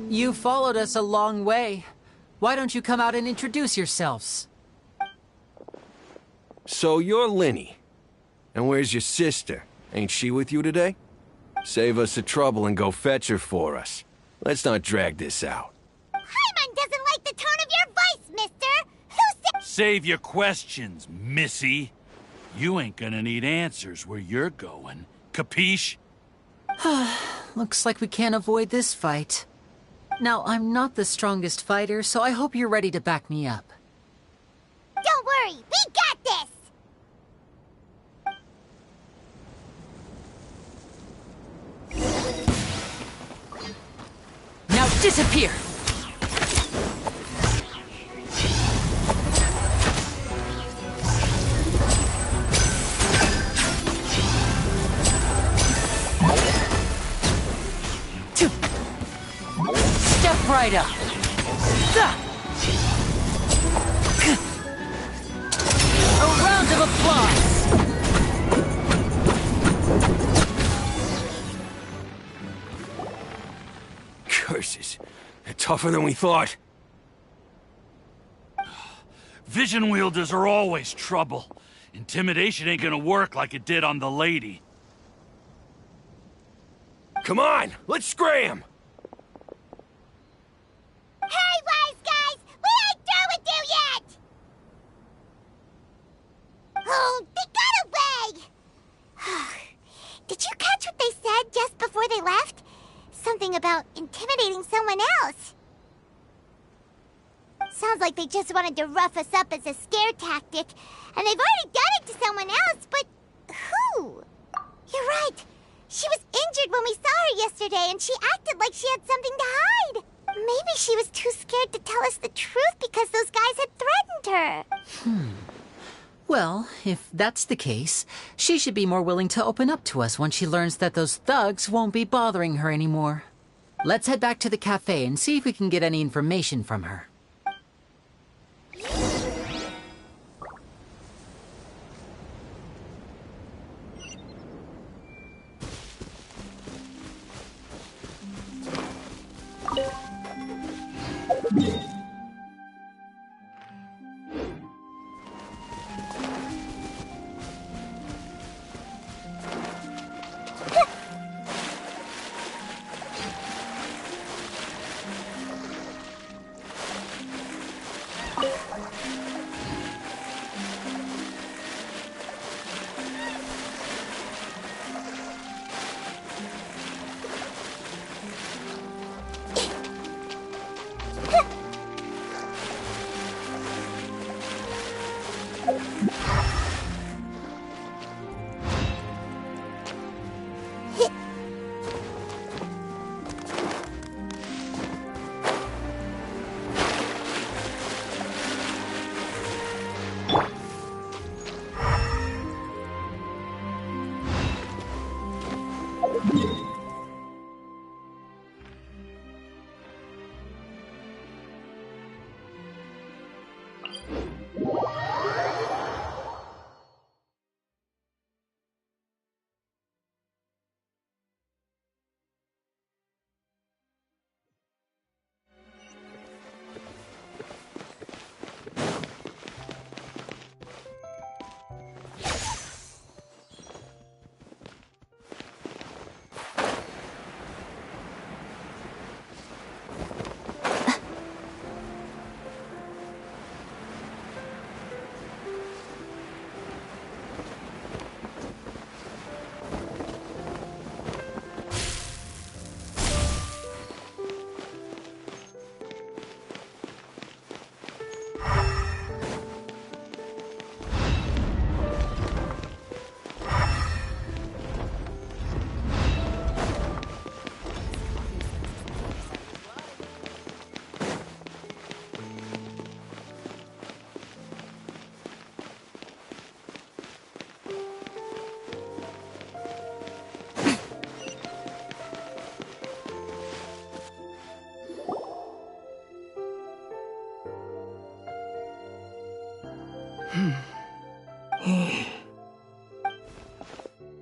You followed us a long way. Why don't you come out and introduce yourselves? So you're Linny. And where's your sister? Ain't she with you today? Save us the trouble and go fetch her for us. Let's not drag this out. Paimon doesn't like the tone of your voice, mister! Who said— Save your questions, missy. You ain't gonna need answers where you're going. Capiche? Looks like we can't avoid this fight. Now, I'm not the strongest fighter, so I hope you're ready to back me up. Don't worry, we got this! Now disappear! Step right up! A round of applause! Curses. They're tougher than we thought. Vision wielders are always trouble. Intimidation ain't gonna work like it did on the lady. Come on, let's scram! Hey, wise guys! We ain't through with you yet! Oh, they got away! Did you catch what they said just before they left? Something about intimidating someone else. Sounds like they just wanted to rough us up as a scare tactic, and they've already done it to someone else, but who? You're right. She was injured when we saw her yesterday, and she acted like she had something to hide. Maybe she was too scared to tell us the truth because those guys had threatened her. Well, if that's the case, she should be more willing to open up to us once she learns that those thugs won't be bothering her anymore. Let's head back to the cafe and see if we can get any information from her.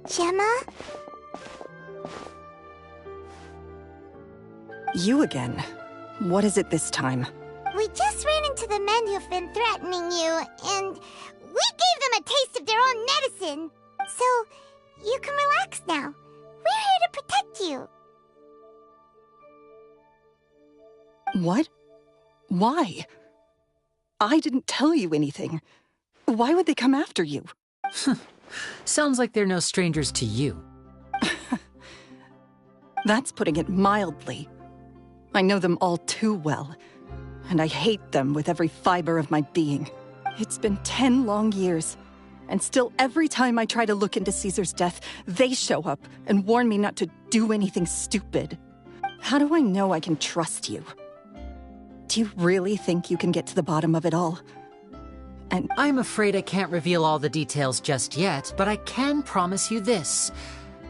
Gemma? You again. What is it this time? We just ran into the men who've been threatening you, and we gave them a taste of their own medicine. So, you can relax now. We're here to protect you. What? Why? I didn't tell you anything. Why would they come after you? Sounds like they're no strangers to you. That's putting it mildly. I know them all too well, and I hate them with every fiber of my being. It's been 10 long years, and still every time I try to look into Caesar's death, they show up and warn me not to do anything stupid. How do I know I can trust you? Do you really think you can get to the bottom of it all? And I'm afraid I can't reveal all the details just yet, but I can promise you this.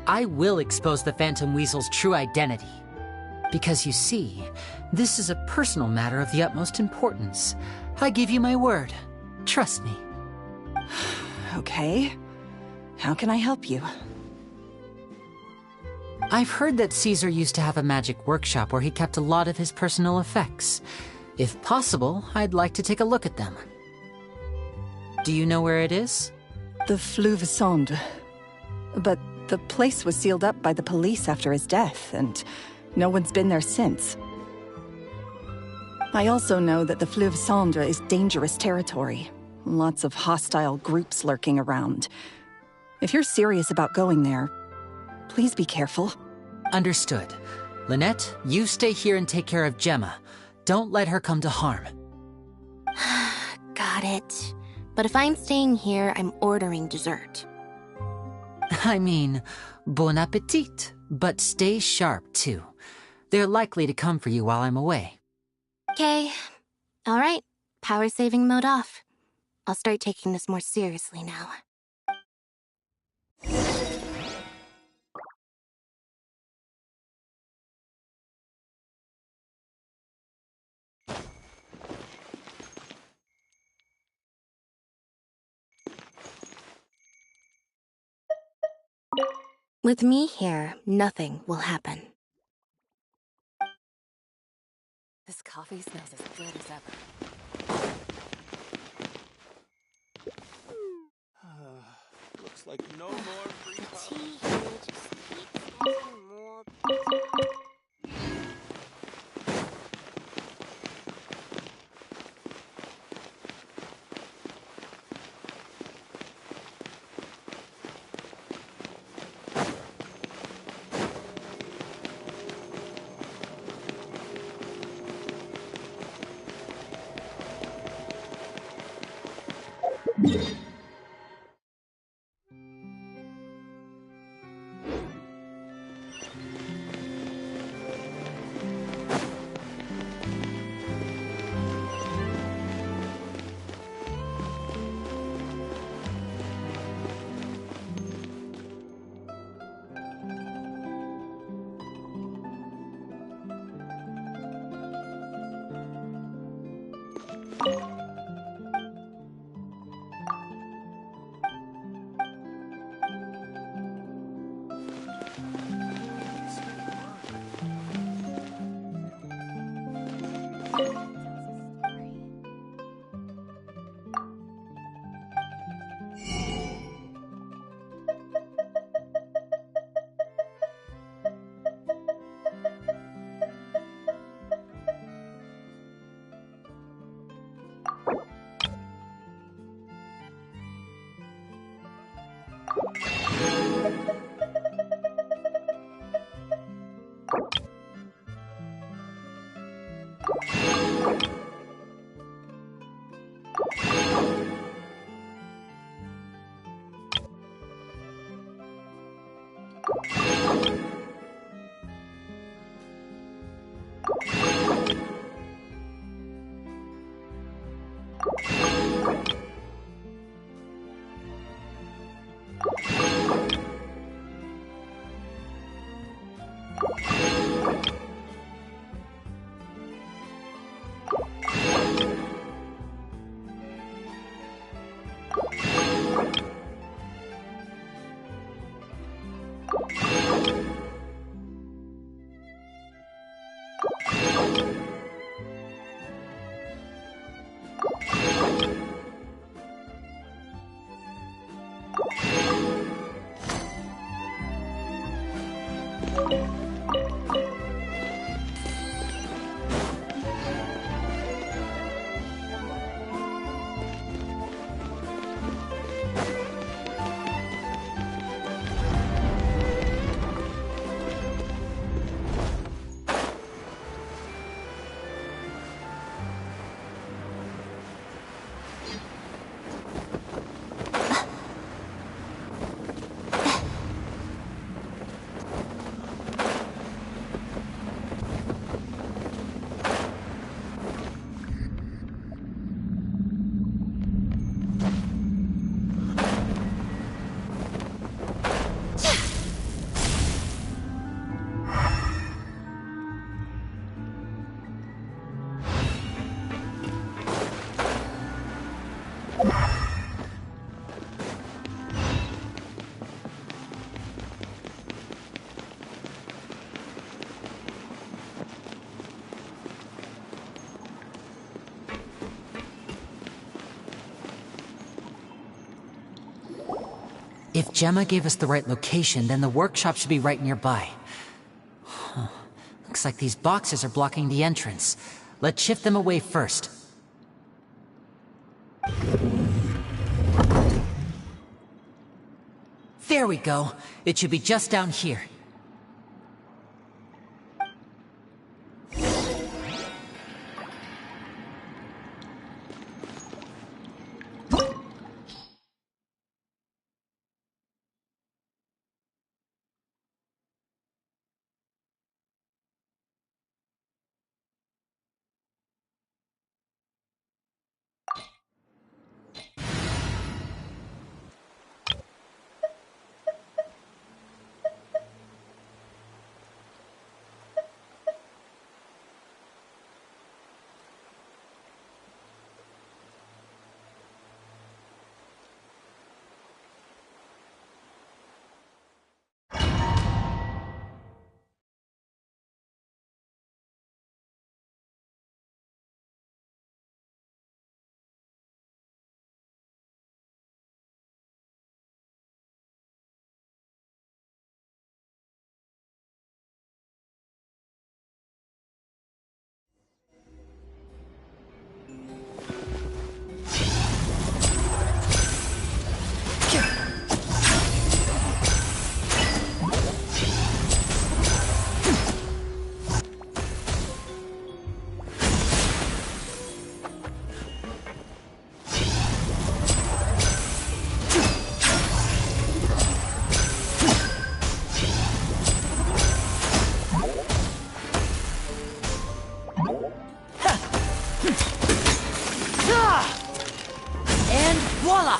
I will expose the Phantom Weasel's true identity. Because you see, this is a personal matter of the utmost importance. I give you my word. Trust me. Okay. How can I help you? I've heard that Caesar used to have a magic workshop where he kept a lot of his personal effects. If possible, I'd like to take a look at them. Do you know where it is? The Fleuve Sonde. But the place was sealed up by the police after his death, and no one's been there since. I also know that the Fleuve Sonde is dangerous territory. Lots of hostile groups lurking around. If you're serious about going there, please be careful. Understood. Lynette, you stay here and take care of Gemma. Don't let her come to harm. Got it. But if I'm staying here, I'm ordering dessert. I mean, bon appetit, but stay sharp, too. They're likely to come for you while I'm away. Okay. All right. Power saving mode off. I'll start taking this more seriously now. With me here, nothing will happen. This coffee smells as good as ever. Looks like no more free coffee. Tea here just keeps getting more bitter. If Gemma gave us the right location, then the workshop should be right nearby. Huh. Looks like these boxes are blocking the entrance. Let's shift them away first. There we go. It should be just down here. And voila!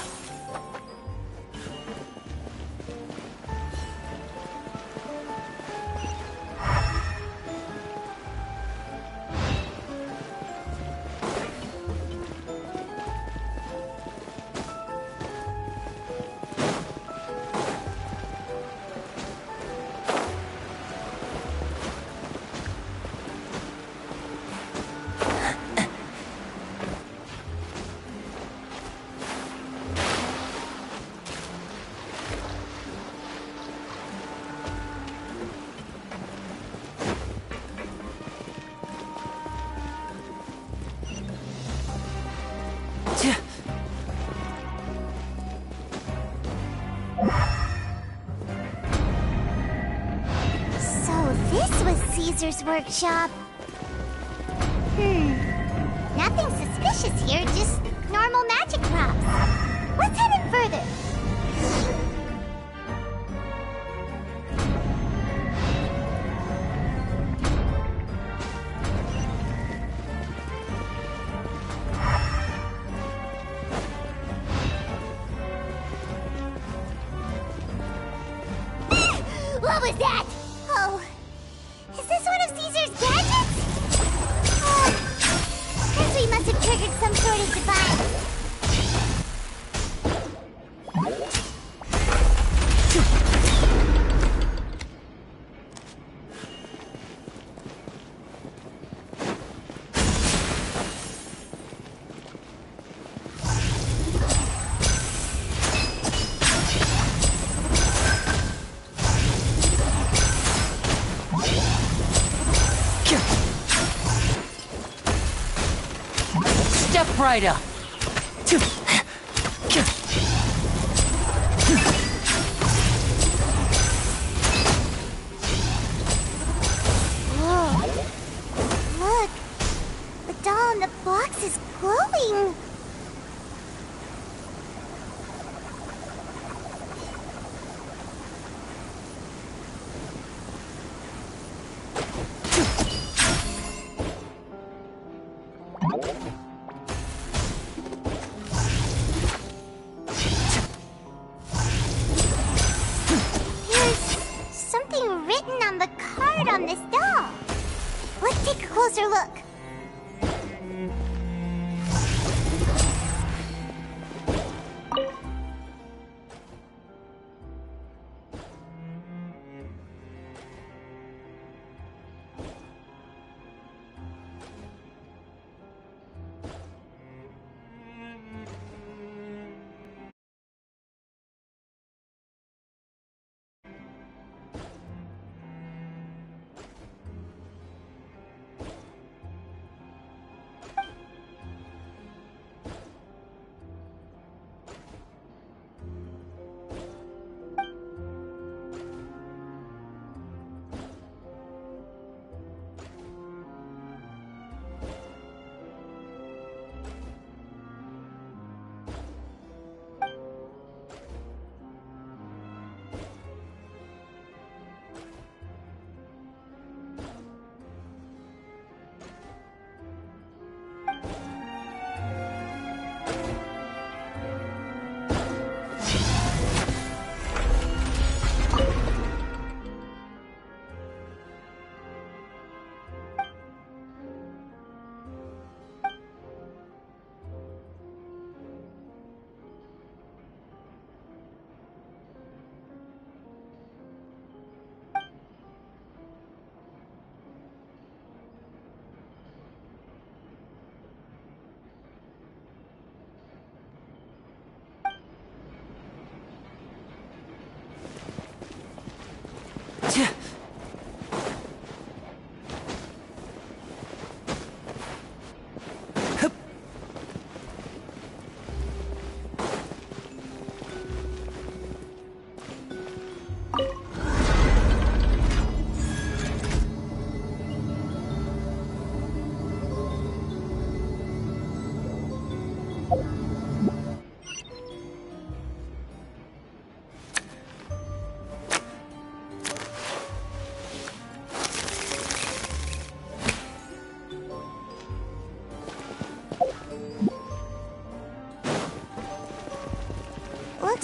So this was Caesar's workshop. Nothing suspicious here, just normal magic props. Let's head in further. What was that? Oh, is this one of Caesar's gadgets? Oh, guess we must have triggered some sort of device. Step right up. Whoa. Look, the doll in the box is glowing. Something written on the card on this doll. Let's take a closer look.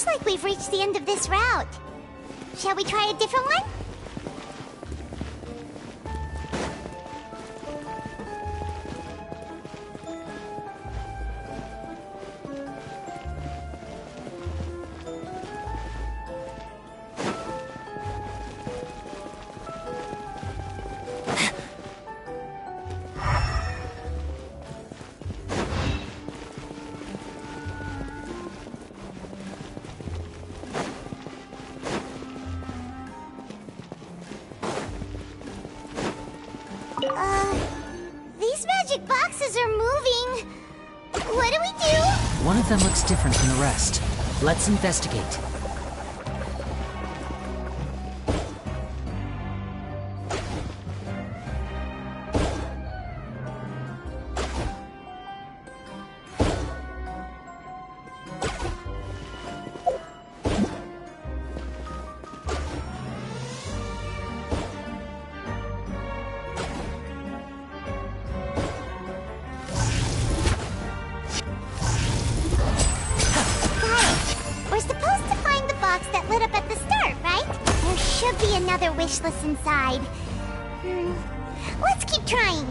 Looks like we've reached the end of this route. Shall we try a different one? These magic boxes are moving. What do we do? One of them looks different from the rest. Let's investigate. Wishless inside. Let's keep trying.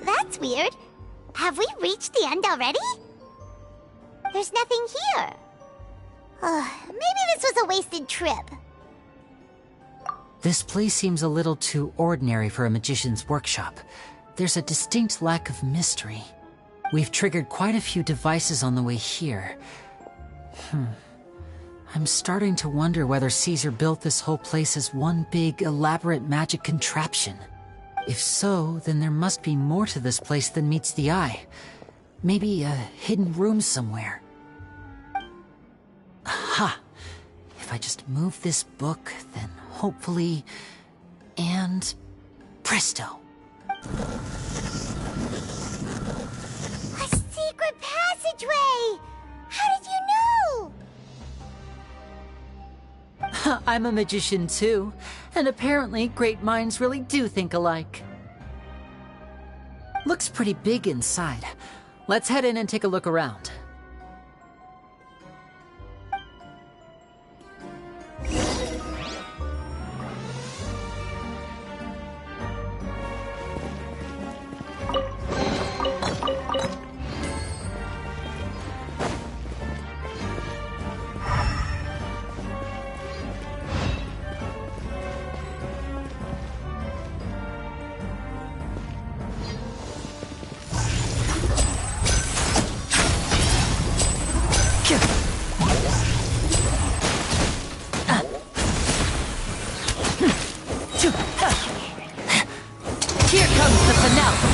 That's weird. Have we reached the end already? There's nothing here. Maybe this was a wasted trip. This place seems a little too ordinary for a magician's workshop. There's a distinct lack of mystery. We've triggered quite a few devices on the way here. I'm starting to wonder whether Caesar built this whole place as one big, elaborate magic contraption. If so, then there must be more to this place than meets the eye. Maybe a hidden room somewhere. Aha! if I just move this book, then hopefully... And... presto. A secret passageway! How did you know? I'm a magician too, and apparently great minds really do think alike. Looks pretty big inside. Let's head in and take a look around. Here comes the finale!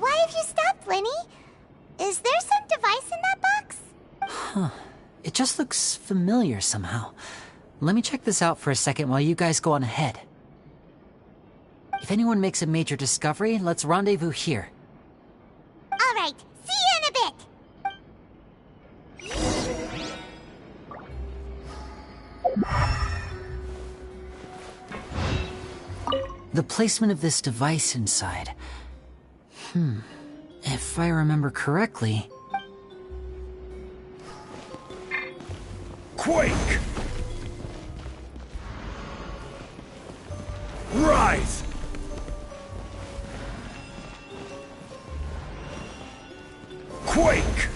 Why have you stopped, Lenny? Is there some device in that box? Huh. It just looks familiar somehow. Let me check this out for a second while you guys go on ahead. If anyone makes a major discovery, let's rendezvous here. All right, see you in a bit. The placement of this device inside. If I remember correctly... Quake! Rise! Quake!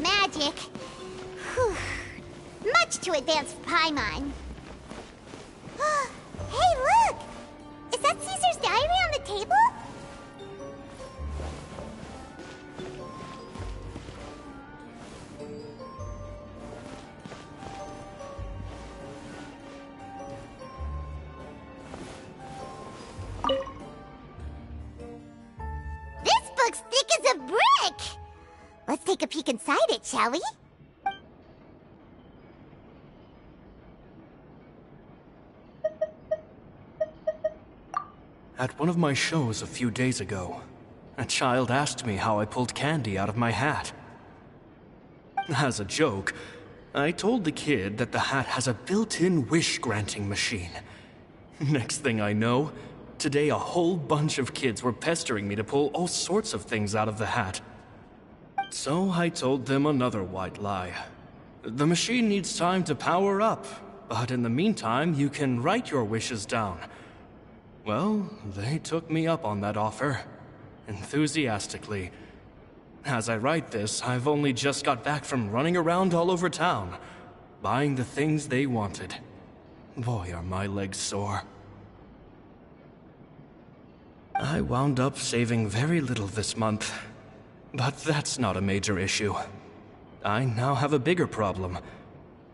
magic. Whew. Much too advanced for Paimon. Hey, look! Is that Caesar's diary on the table? This book's thick as a brick! Let's take a peek inside it, shall we? At one of my shows a few days ago, a child asked me how I pulled candy out of my hat. As a joke, I told the kid that the hat has a built-in wish-granting machine. Next thing I know, today a whole bunch of kids were pestering me to pull all sorts of things out of the hat. So I told them another white lie. The machine needs time to power up, but in the meantime, you can write your wishes down. Well, they took me up on that offer, enthusiastically. As I write this, I've only just got back from running around all over town, buying the things they wanted. Boy, are my legs sore. I wound up saving very little this month, but that's not a major issue. I now have a bigger problem.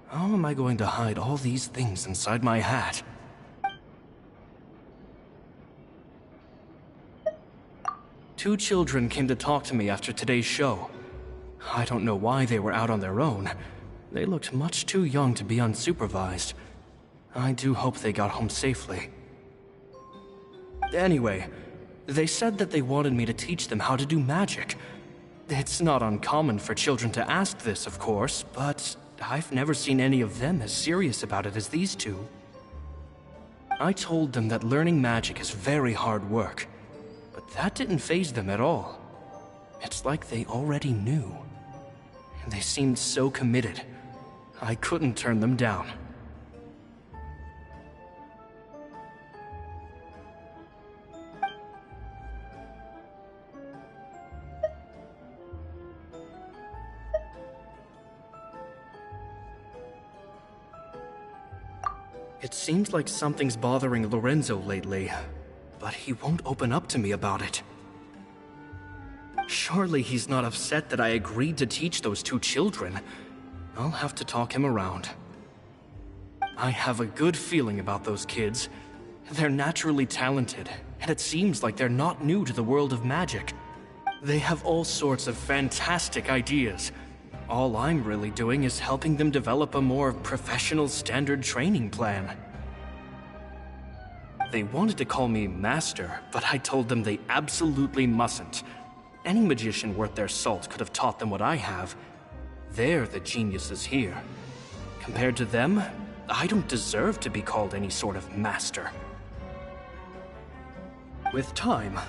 How am I going to hide all these things inside my hat? Two children came to talk to me after today's show. I don't know why they were out on their own. They looked much too young to be unsupervised. I do hope they got home safely. Anyway, they said that they wanted me to teach them how to do magic. It's not uncommon for children to ask this, of course, but I've never seen any of them as serious about it as these two. I told them that learning magic is very hard work. But that didn't faze them at all. It's like they already knew. They seemed so committed. I couldn't turn them down. It seems like something's bothering Lorenzo lately. But he won't open up to me about it. Surely he's not upset that I agreed to teach those two children. I'll have to talk him around. I have a good feeling about those kids. They're naturally talented, and it seems like they're not new to the world of magic. They have all sorts of fantastic ideas. All I'm really doing is helping them develop a more professional standard training plan. They wanted to call me Master, but I told them they absolutely mustn't. Any magician worth their salt could have taught them what I have. They're the geniuses here. Compared to them, I don't deserve to be called any sort of master. With time,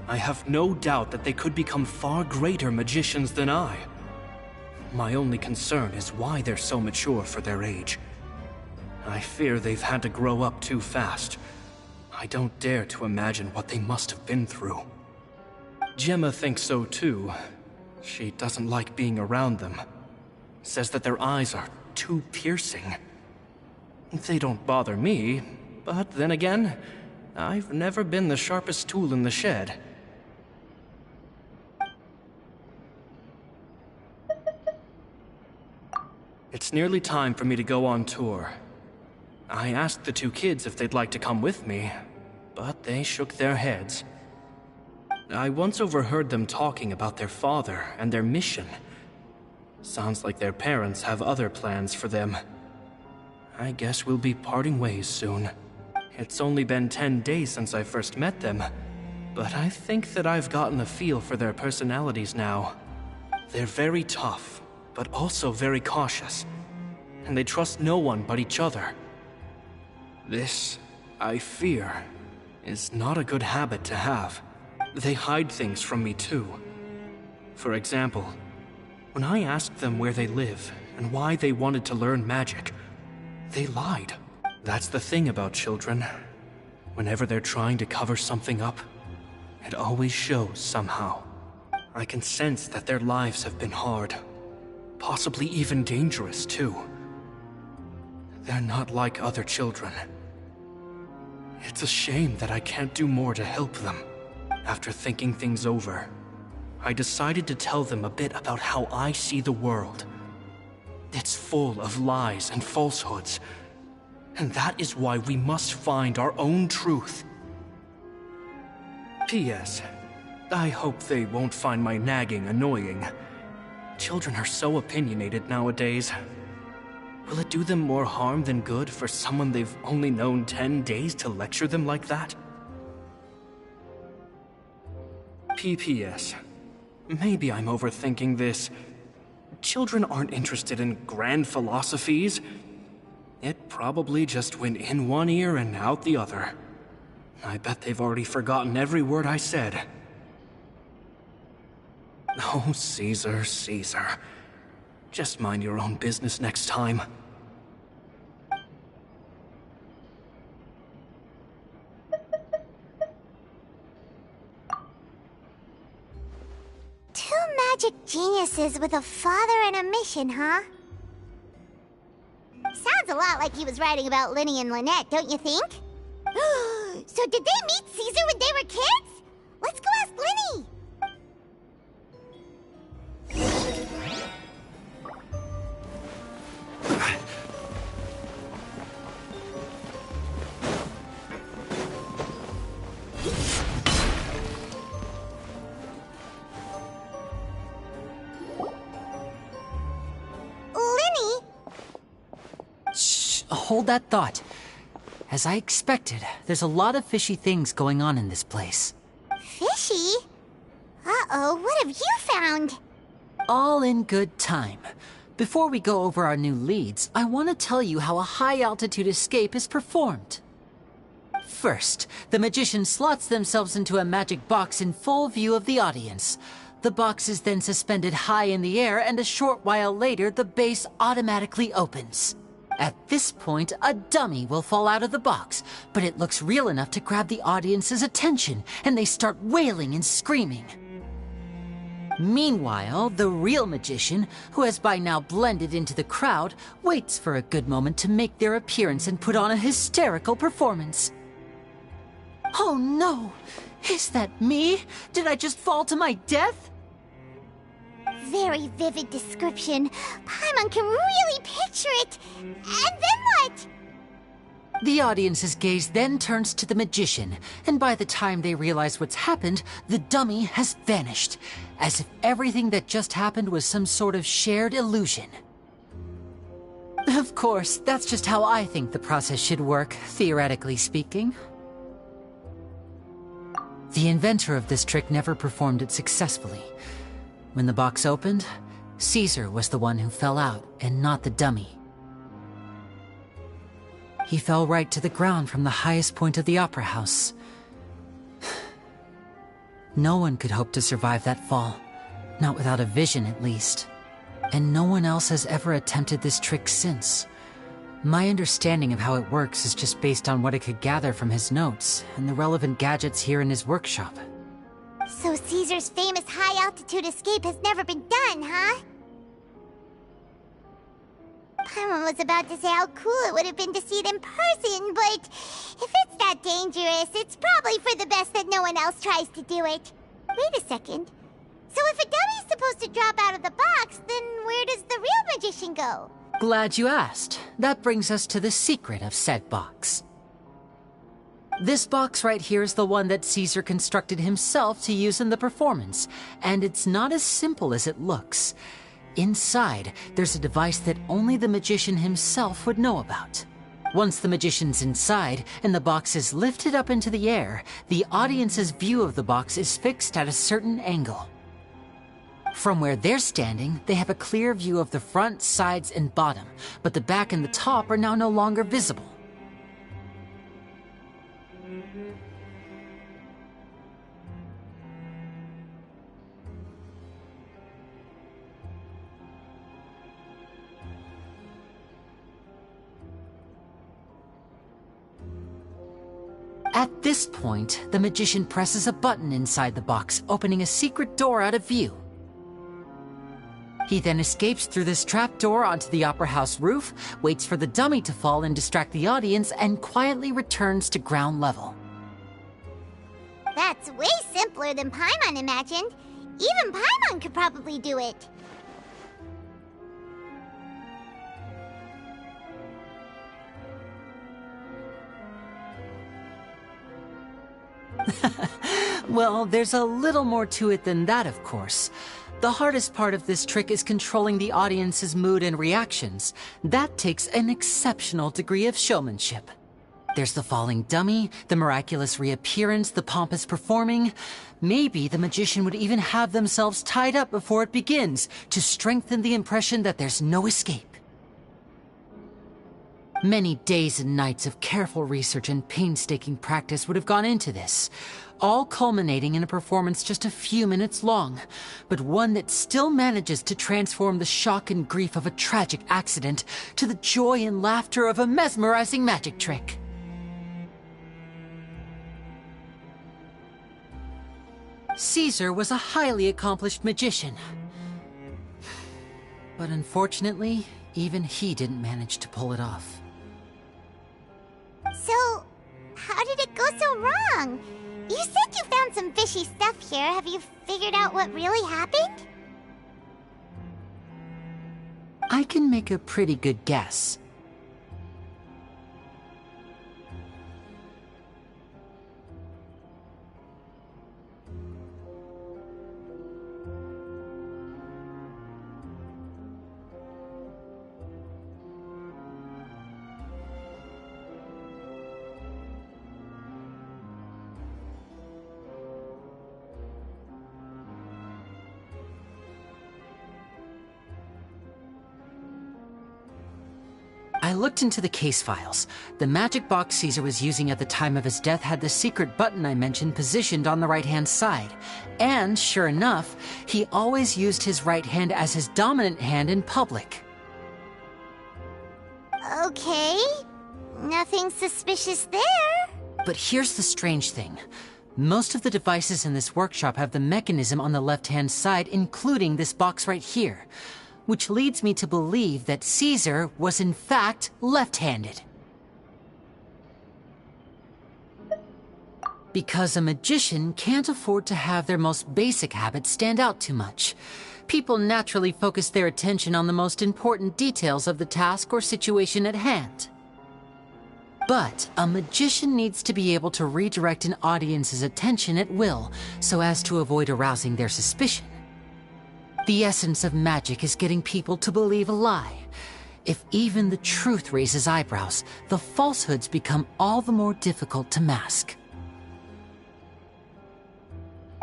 I have no doubt that they could become far greater magicians than I. My only concern is why they're so mature for their age. I fear they've had to grow up too fast. I don't dare to imagine what they must have been through. Gemma thinks so too. She doesn't like being around them. Says that their eyes are too piercing. They don't bother me, but then again, I've never been the sharpest tool in the shed. It's nearly time for me to go on tour. I asked the two kids if they'd like to come with me, but they shook their heads. I once overheard them talking about their father and their mission. Sounds like their parents have other plans for them. I guess we'll be parting ways soon. It's only been 10 days since I first met them, but I think that I've gotten a feel for their personalities now. They're very tough, but also very cautious, and they trust no one but each other. This, I fear, is not a good habit to have. They hide things from me too. For example, when I asked them where they live and why they wanted to learn magic, they lied. That's the thing about children. Whenever they're trying to cover something up, it always shows somehow. I can sense that their lives have been hard. Possibly even dangerous, too. They're not like other children. It's a shame that I can't do more to help them. After thinking things over, I decided to tell them a bit about how I see the world. It's full of lies and falsehoods, and that is why we must find our own truth. P.S. I hope they won't find my nagging annoying. Children are so opinionated nowadays. Will it do them more harm than good for someone they've only known 10 days to lecture them like that? P.P.S. Maybe I'm overthinking this. Children aren't interested in grand philosophies. It probably just went in one ear and out the other. I bet they've already forgotten every word I said. Oh, Caesar, Caesar. Just mind your own business next time. Two magic geniuses with a father and a mission, huh? Sounds a lot like he was writing about Linny and Lynette, don't you think? So did they meet Caesar when they were kids? Let's go ask Linny! Hold that thought. As I expected, there's a lot of fishy things going on in this place. Fishy? Uh-oh, what have you found? All in good time. Before we go over our new leads, I want to tell you how a high-altitude escape is performed. First, the magician slots themselves into a magic box in full view of the audience. The box is then suspended high in the air, and a short while later, the base automatically opens. At this point, a dummy will fall out of the box, but it looks real enough to grab the audience's attention, and they start wailing and screaming. Meanwhile, the real magician, who has by now blended into the crowd, waits for a good moment to make their appearance and put on a hysterical performance. Oh no! Is that me? Did I just fall to my death? Very vivid description. Paimon can really picture it. And then what? The audience's gaze then turns to the magician, and by the time they realize what's happened, the dummy has vanished, as if everything that just happened was some sort of shared illusion. Of course, that's just how I think the process should work, theoretically speaking. The inventor of this trick never performed it successfully. When the box opened, Caesar was the one who fell out, and not the dummy. He fell right to the ground from the highest point of the opera house. No one could hope to survive that fall, not without a vision at least. And no one else has ever attempted this trick since. My understanding of how it works is just based on what I could gather from his notes and the relevant gadgets here in his workshop. So Caesar's famous high-altitude escape has never been done, huh? Paimon was about to say how cool it would have been to see it in person, but if it's that dangerous, it's probably for the best that no one else tries to do it. Wait a second. So if a dummy's supposed to drop out of the box, then where does the real magician go? Glad you asked. That brings us to the secret of said box. This box right here is the one that Caesar constructed himself to use in the performance, and it's not as simple as it looks. Inside, there's a device that only the magician himself would know about. Once the magician's inside, and the box is lifted up into the air, the audience's view of the box is fixed at a certain angle. From where they're standing, they have a clear view of the front, sides, and bottom, but the back and the top are now no longer visible. At this point, the magician presses a button inside the box, opening a secret door out of view. He then escapes through this trapdoor onto the Opera House roof, waits for the dummy to fall and distract the audience, and quietly returns to ground level. That's way simpler than Paimon imagined. Even Paimon could probably do it. Well, there's a little more to it than that, of course. The hardest part of this trick is controlling the audience's mood and reactions. That takes an exceptional degree of showmanship. There's the falling dummy, the miraculous reappearance, the pompous performing. Maybe the magician would even have themselves tied up before it begins to strengthen the impression that there's no escape. Many days and nights of careful research and painstaking practice would have gone into this, all culminating in a performance just a few minutes long, but one that still manages to transform the shock and grief of a tragic accident to the joy and laughter of a mesmerizing magic trick. Caesar was a highly accomplished magician. But unfortunately, even he didn't manage to pull it off. So, how did it go so wrong? You said you found some fishy stuff here. Have you figured out what really happened? I can make a pretty good guess. I looked into the case files. The magic box Caesar was using at the time of his death had the secret button I mentioned positioned on the right-hand side. And, sure enough, he always used his right hand as his dominant hand in public. Okay. Nothing suspicious there. But here's the strange thing. Most of the devices in this workshop have the mechanism on the left-hand side, including this box right here, which leads me to believe that Caesar was in fact left-handed. Because a magician can't afford to have their most basic habits stand out too much. People naturally focus their attention on the most important details of the task or situation at hand. But a magician needs to be able to redirect an audience's attention at will so as to avoid arousing their suspicion. The essence of magic is getting people to believe a lie. If even the truth raises eyebrows, the falsehoods become all the more difficult to mask.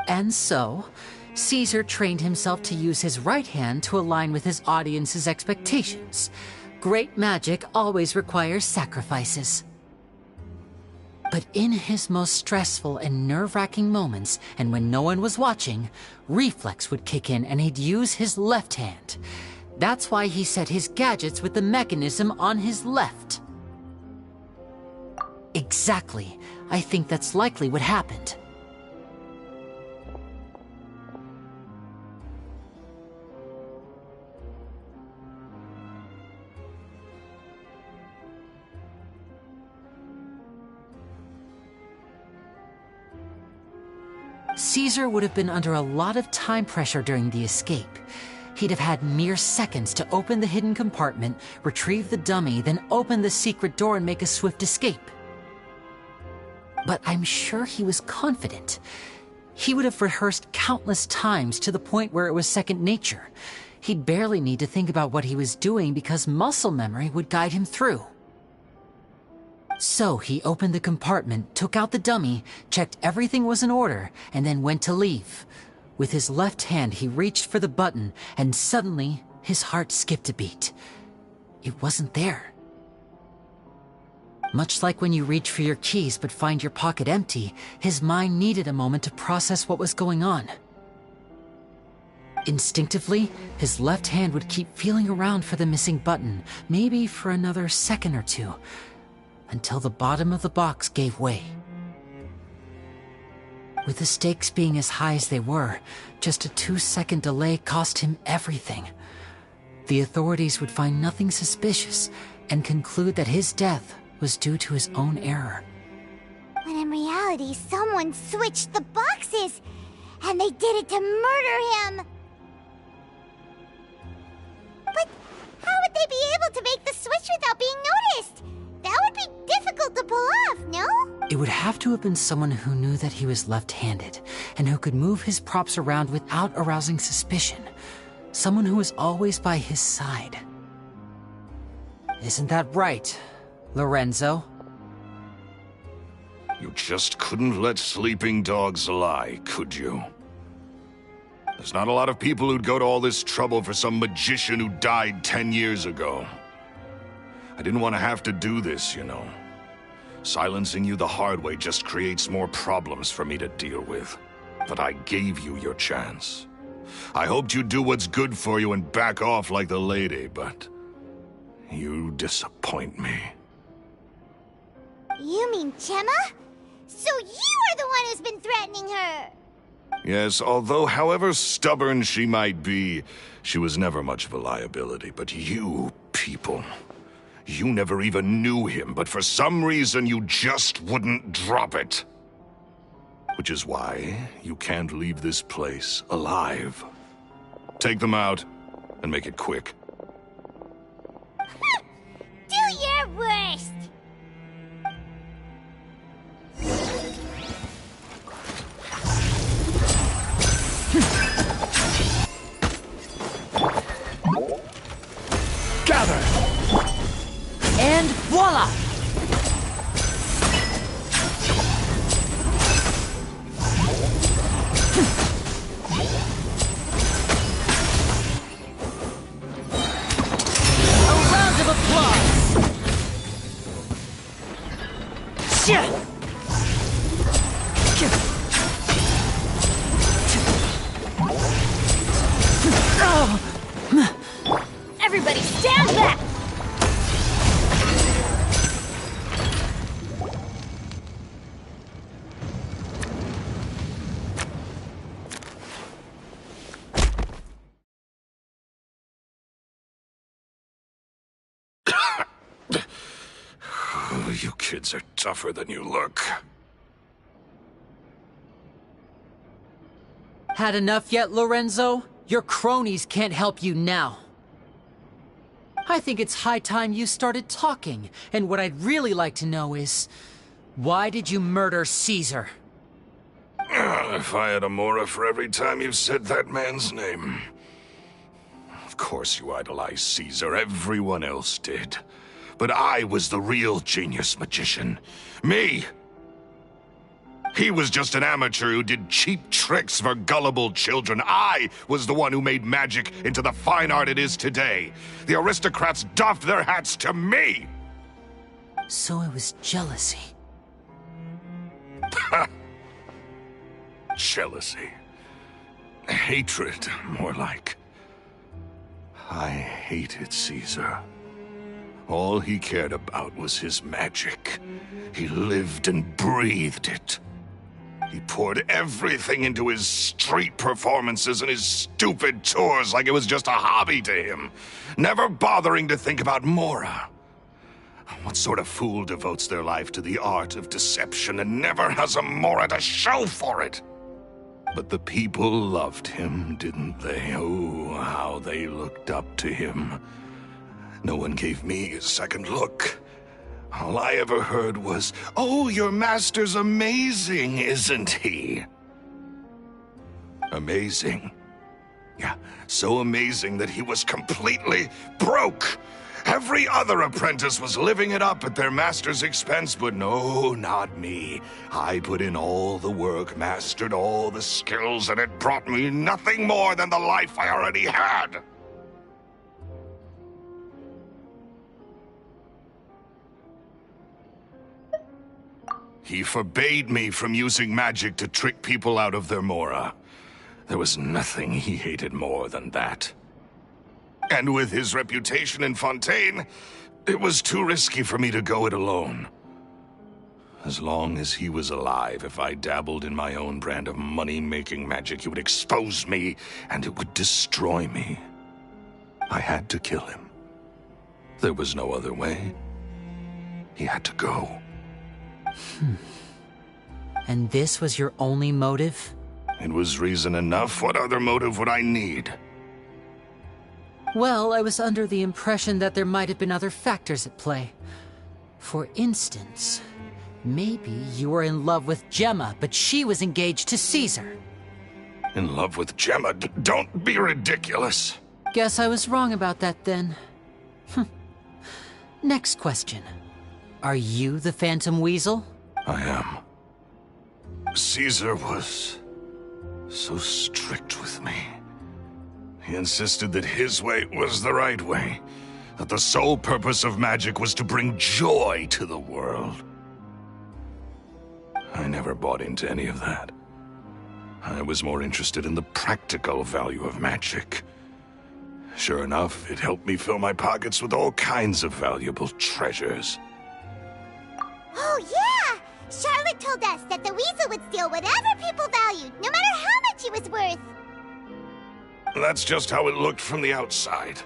And so, Caesar trained himself to use his right hand to align with his audience's expectations. Great magic always requires sacrifices. But in his most stressful and nerve-wracking moments, and when no one was watching, reflex would kick in and he'd use his left hand. That's why he set his gadgets with the mechanism on his left. Exactly. I think that's likely what happened. Caesar would have been under a lot of time pressure during the escape. He'd have had mere seconds to open the hidden compartment, retrieve the dummy, then open the secret door and make a swift escape. But I'm sure he was confident. He would have rehearsed countless times to the point where it was second nature. He'd barely need to think about what he was doing because muscle memory would guide him through. So he opened the compartment, took out the dummy, checked everything was in order, and then went to leave. With his left hand, he reached for the button, and suddenly, his heart skipped a beat. It wasn't there. Much like when you reach for your keys but find your pocket empty, his mind needed a moment to process what was going on. Instinctively, his left hand would keep feeling around for the missing button, maybe for another second or two, until the bottom of the box gave way. With the stakes being as high as they were, just a 2-second delay cost him everything. the authorities would find nothing suspicious and conclude that his death was due to his own error. When in reality, someone switched the boxes, and they did it to murder him. But how would they be able to make the switch without being noticed? That would be difficult to pull off, no? It would have to have been someone who knew that he was left-handed and who could move his props around without arousing suspicion. Someone who was always by his side. Isn't that right, Lorenzo? You just couldn't let sleeping dogs lie, could you? There's not a lot of people who'd go to all this trouble for some magician who died 10 years ago. I didn't want to have to do this, you know. Silencing you the hard way just creates more problems for me to deal with. But I gave you your chance. I hoped you'd do what's good for you and back off like the lady, but you disappoint me. You mean Gemma? So you are the one who's been threatening her! Yes, although however stubborn she might be, she was never much of a liability. But you people, you never even knew him, but for some reason you just wouldn't drop it. Which is why you can't leave this place alive. Take them out, and make it quick. Do your worst! Gather! And voila! A round of applause! Shit! Everybody stand back! You kids are tougher than you look. Had enough yet, Lorenzo? Your cronies can't help you now. I think it's high time you started talking, and what I'd really like to know is, why did you murder Caesar? If I had a mora for every time you've said that man's name. Of course you idolized Caesar, everyone else did. But I was the real genius magician. Me! He was just an amateur who did cheap tricks for gullible children. I was the one who made magic into the fine art it is today. The aristocrats doffed their hats to me! So it was jealousy. Jealousy. Hatred, more like. I hated Caesar. All he cared about was his magic. He lived and breathed it. He poured everything into his street performances and his stupid tours like it was just a hobby to him, never bothering to think about Mora. What sort of fool devotes their life to the art of deception and never has a Mora to show for it? But the people loved him, didn't they? Oh, how they looked up to him. No one gave me a second look. All I ever heard was, "Oh, your master's amazing, isn't he?" Amazing? Yeah, so amazing that he was completely broke. Every other apprentice was living it up at their master's expense, but no, not me. I put in all the work, mastered all the skills, and it brought me nothing more than the life I already had. He forbade me from using magic to trick people out of their Mora. There was nothing he hated more than that. And with his reputation in Fontaine, it was too risky for me to go it alone. As long as he was alive, if I dabbled in my own brand of money-making magic, he would expose me, and it would destroy me. I had to kill him. There was no other way. He had to go. And this was your only motive? It was reason enough. What other motive would I need? Well, I was under the impression that there might have been other factors at play. For instance, maybe you were in love with Gemma, but she was engaged to Caesar. In love with Gemma? Don't be ridiculous. Guess I was wrong about that then. Next question. Are you the Phantom Weasel? I am. Caesar was so strict with me. He insisted that his way was the right way, that the sole purpose of magic was to bring joy to the world. I never bought into any of that. I was more interested in the practical value of magic. Sure enough, it helped me fill my pockets with all kinds of valuable treasures. Oh, yeah! Charlotte told us that the weasel would steal whatever people valued, no matter how much it was worth. That's just how it looked from the outside.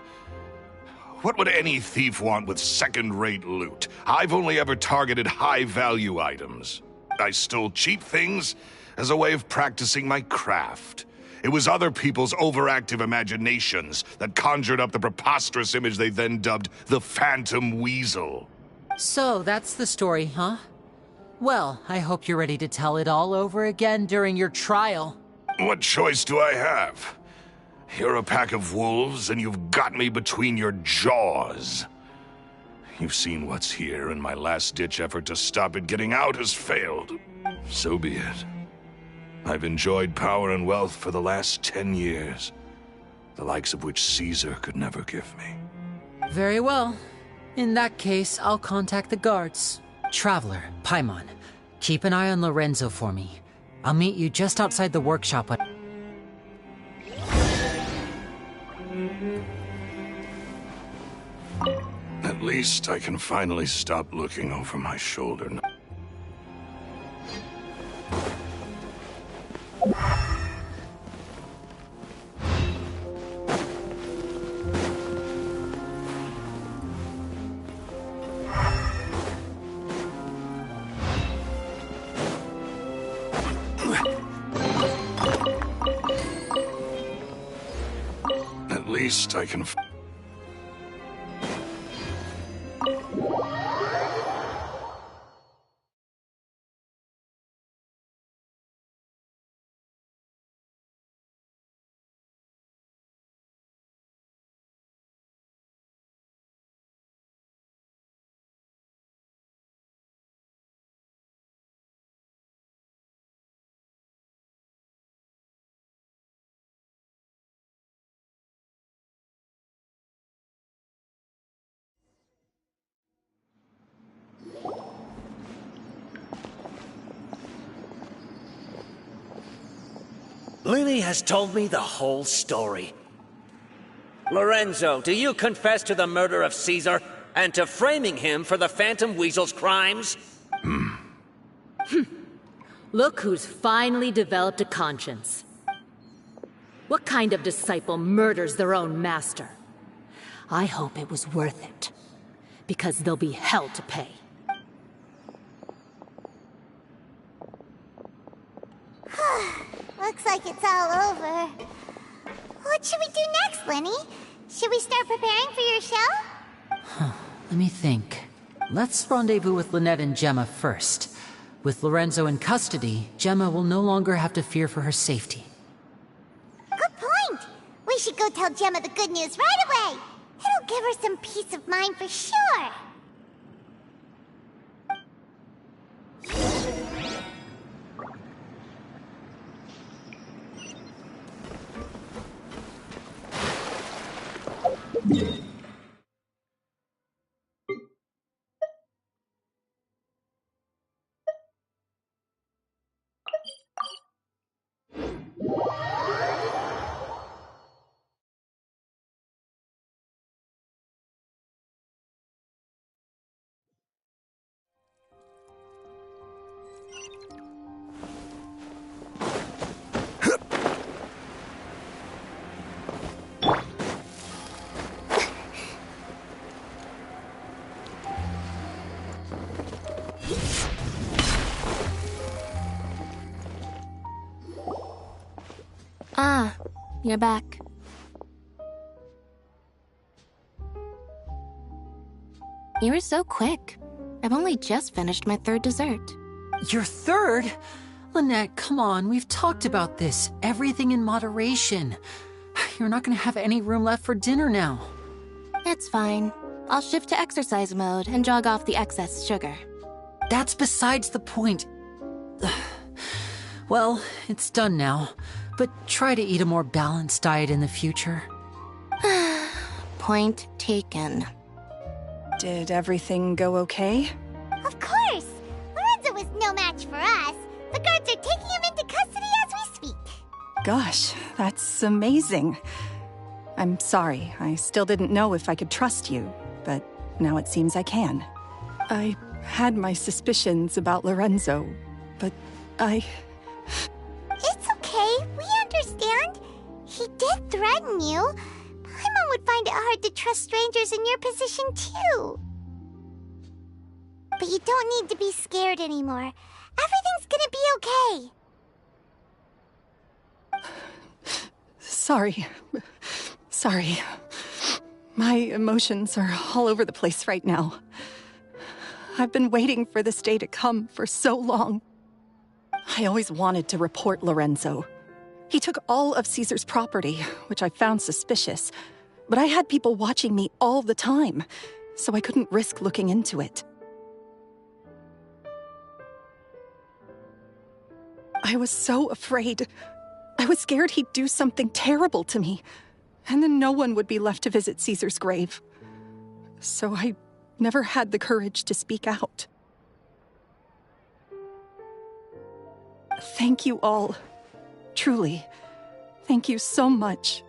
What would any thief want with second-rate loot? I've only ever targeted high-value items. I stole cheap things as a way of practicing my craft. It was other people's overactive imaginations that conjured up the preposterous image they then dubbed the Phantom Weasel. So, that's the story, huh? Well, I hope you're ready to tell it all over again during your trial. What choice do I have? You're a pack of wolves, and you've got me between your jaws. You've seen what's here, and my last-ditch effort to stop it getting out has failed. So be it. I've enjoyed power and wealth for the last 10 years, the likes of which Caesar could never give me. Very well. In that case, I'll contact the guards. Traveler, Paimon, keep an eye on Lorenzo for me. I'll meet you just outside the workshop. At least I can finally stop looking over my shoulder. At least I can... Lily has told me the whole story. Lorenzo, do you confess to the murder of Caesar and to framing him for the Phantom Weasel's crimes? Look who's finally developed a conscience. What kind of disciple murders their own master? I hope it was worth it, because there'll be hell to pay. Looks like it's all over. What should we do next, Lenny? Should we start preparing for your show? Let me think. Let's rendezvous with Lynette and Gemma first. With Lorenzo in custody, Gemma will no longer have to fear for her safety. Good point! We should go tell Gemma the good news right away! It'll give her some peace of mind for sure! Ah, you're back. You were so quick. I've only just finished my third dessert. Your third? Lynette, come on, we've talked about this. Everything in moderation. You're not gonna have any room left for dinner now. It's fine. I'll shift to exercise mode and jog off the excess sugar. That's besides the point. Well, it's done now, but try to eat a more balanced diet in the future. Point taken. Did everything go okay? Of course! Lorenzo was no match for us. The guards are taking him into custody as we speak. Gosh, that's amazing. I'm sorry, I still didn't know if I could trust you, but now it seems I can. I had my suspicions about Lorenzo, but It's okay, we understand. He did threaten you. Paimon would find it hard to trust strangers in your position, too. But you don't need to be scared anymore. Everything's gonna be okay. Sorry. My emotions are all over the place right now. I've been waiting for this day to come for so long. I always wanted to report Lorenzo. He took all of Caesar's property, which I found suspicious, but I had people watching me all the time, so I couldn't risk looking into it. I was so afraid. I was scared he'd do something terrible to me, and then no one would be left to visit Caesar's grave. So I never had the courage to speak out. Thank you all. Truly. Thank you so much.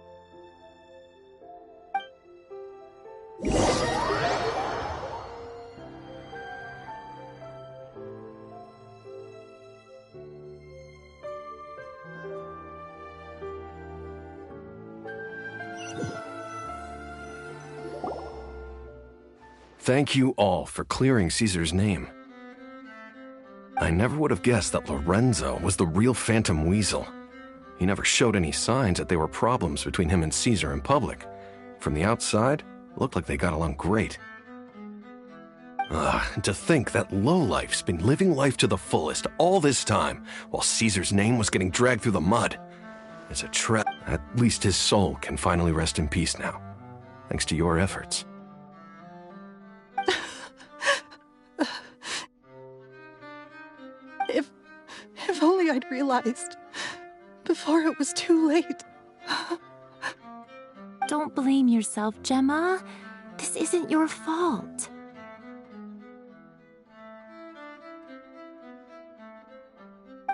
Thank you all for clearing Caesar's name. I never would have guessed that Lorenzo was the real Phantom Weasel. He never showed any signs that there were problems between him and Caesar in public. From the outside, it looked like they got along great. To think that lowlife's been living life to the fullest all this time, while Caesar's name was getting dragged through the mud. It's a trap. At least his soul can finally rest in peace now, thanks to your efforts. If only I'd realized before it was too late. Don't blame yourself, Gemma. This isn't your fault.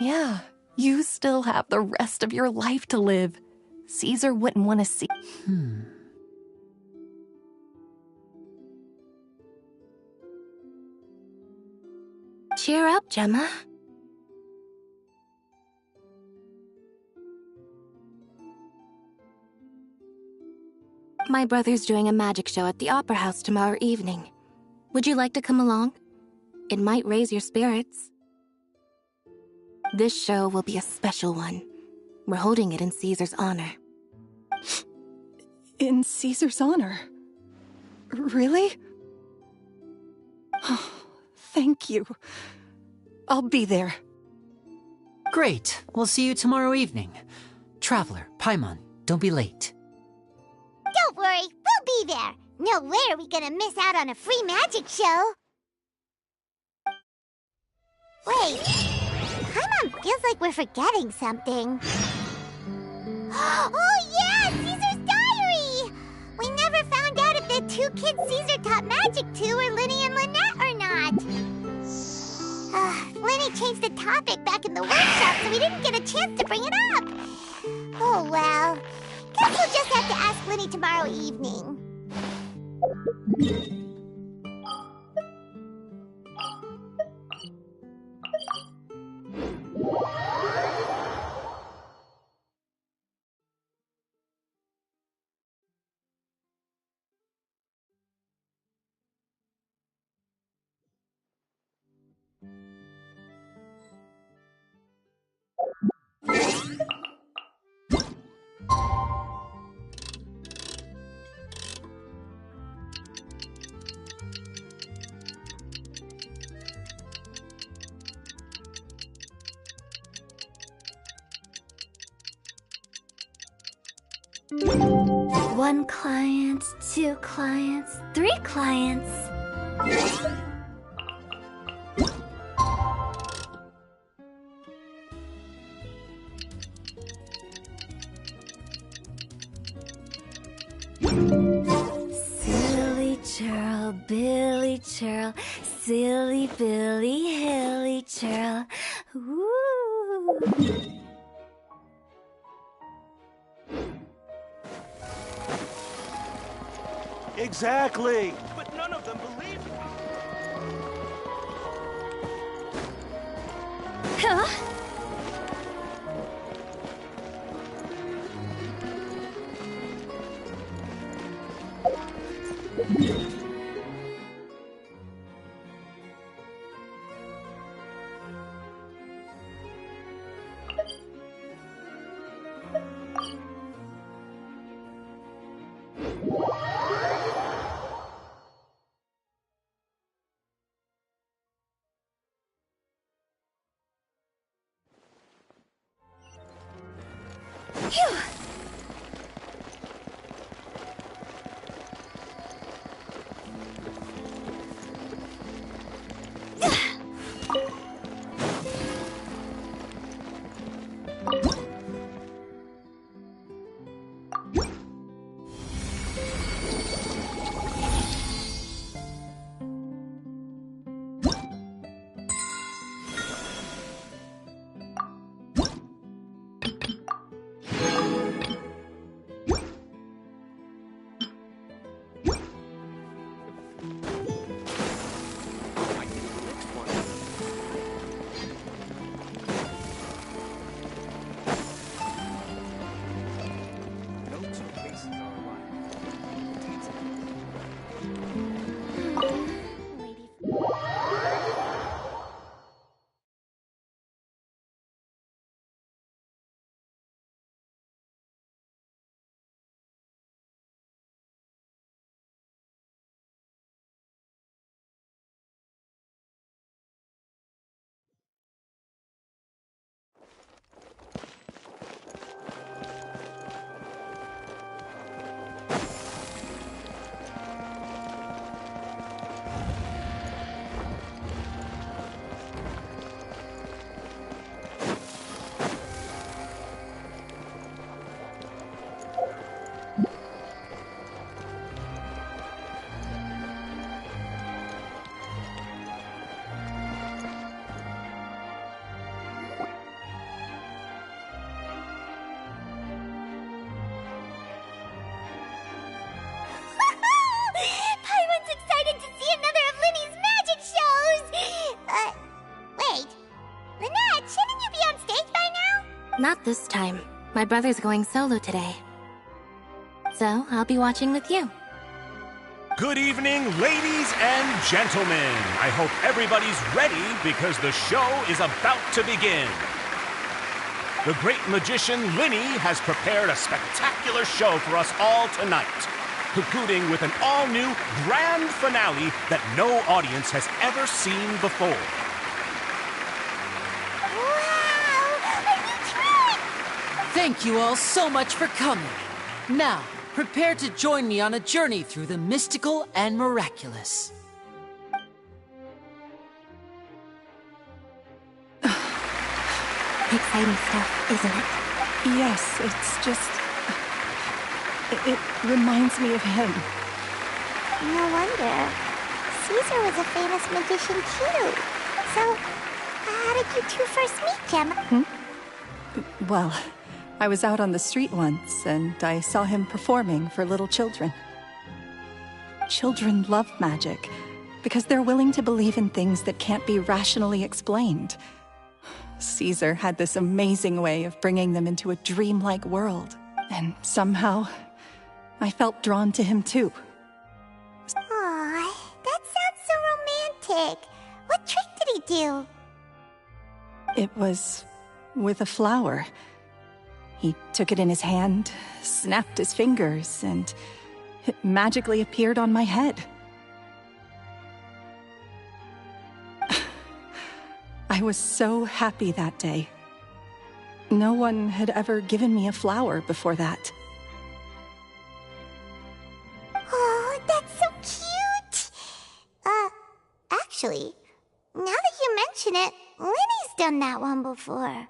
Yeah, you still have the rest of your life to live. Caesar wouldn't want to see. Cheer up, Gemma. My brother's doing a magic show at the Opera House tomorrow evening. Would you like to come along? It might raise your spirits. This show will be a special one. We're holding it in Caesar's honor. In Caesar's honor? Really? Oh, thank you. I'll be there. Great. We'll see you tomorrow evening. Traveler, Paimon, don't be late. Don't worry, we'll be there. No way are we gonna miss out on a free magic show. Wait, Paimon feels like we're forgetting something. Oh yeah, Caesar's diary! We never found out if the two kids Caesar taught magic to were Linny and Lynette or not. Linny changed the topic back in the workshop, so we didn't get a chance to bring it up. Oh well. Guess we'll just have to ask Linny tomorrow evening. 1 client, 2 clients, 3 clients. Silly churl, Billy churl, silly Billy, hilly churl. Woo! Exactly! But none of them believe me. Huh? Phew! Paimon's excited to see another of Linny's magic shows! Wait. Lynette, shouldn't you be on stage by now? Not this time. My brother's going solo today. So, I'll be watching with you. Good evening, ladies and gentlemen. I hope everybody's ready because the show is about to begin. The great magician Linny has prepared a spectacular show for us all tonight, concluding with an all-new grand finale that no audience has ever seen before. Thank you all so much for coming. Now, prepare to join me on a journey through the mystical and miraculous. Exciting stuff, isn't it? Yes, it's just... It reminds me of him. No wonder. Caesar was a famous magician too. So, how did you two first meet, Gemma? Well, I was out on the street once, and I saw him performing for little children. Children love magic, because they're willing to believe in things that can't be rationally explained. Caesar had this amazing way of bringing them into a dreamlike world, and somehow, I felt drawn to him too. Aw, that sounds so romantic. What trick did he do? It was with a flower. He took it in his hand, snapped his fingers, and it magically appeared on my head. I was so happy that day. No one had ever given me a flower before that. Actually, now that you mention it, Lenny's done that one before.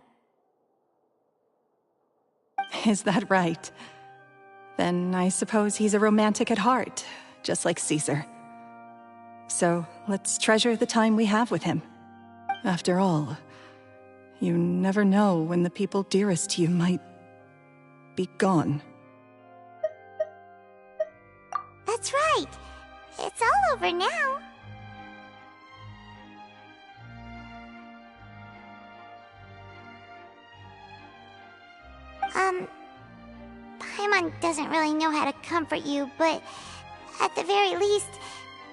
Is that right? Then I suppose he's a romantic at heart, just like Caesar. So let's treasure the time we have with him. After all, you never know when the people dearest to you might be gone. That's right. It's all over now. Paimon doesn't really know how to comfort you, but at the very least,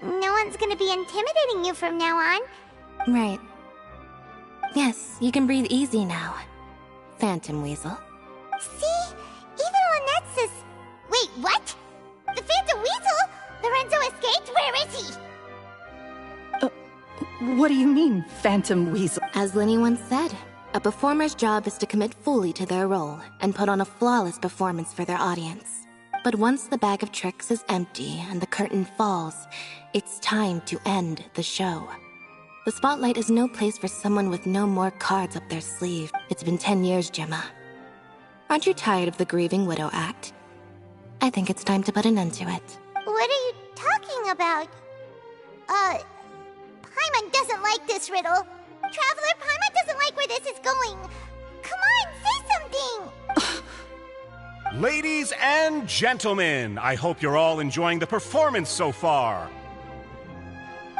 no one's gonna be intimidating you from now on. Right. Yes, you can breathe easy now, Phantom Weasel. See? Even Lynette says... Wait, what? The Phantom Weasel? Lorenzo escaped? Where is he? What do you mean, Phantom Weasel? As Lenny once said, a performer's job is to commit fully to their role and put on a flawless performance for their audience. But once the bag of tricks is empty and the curtain falls, it's time to end the show. The spotlight is no place for someone with no more cards up their sleeve. It's been 10 years, Gemma. Aren't you tired of the grieving widow act? I think it's time to put an end to it. What are you talking about? Paimon doesn't like this riddle. Traveler, Paimon doesn't like where this is going. Come on, say something! Ladies and gentlemen, I hope you're all enjoying the performance so far.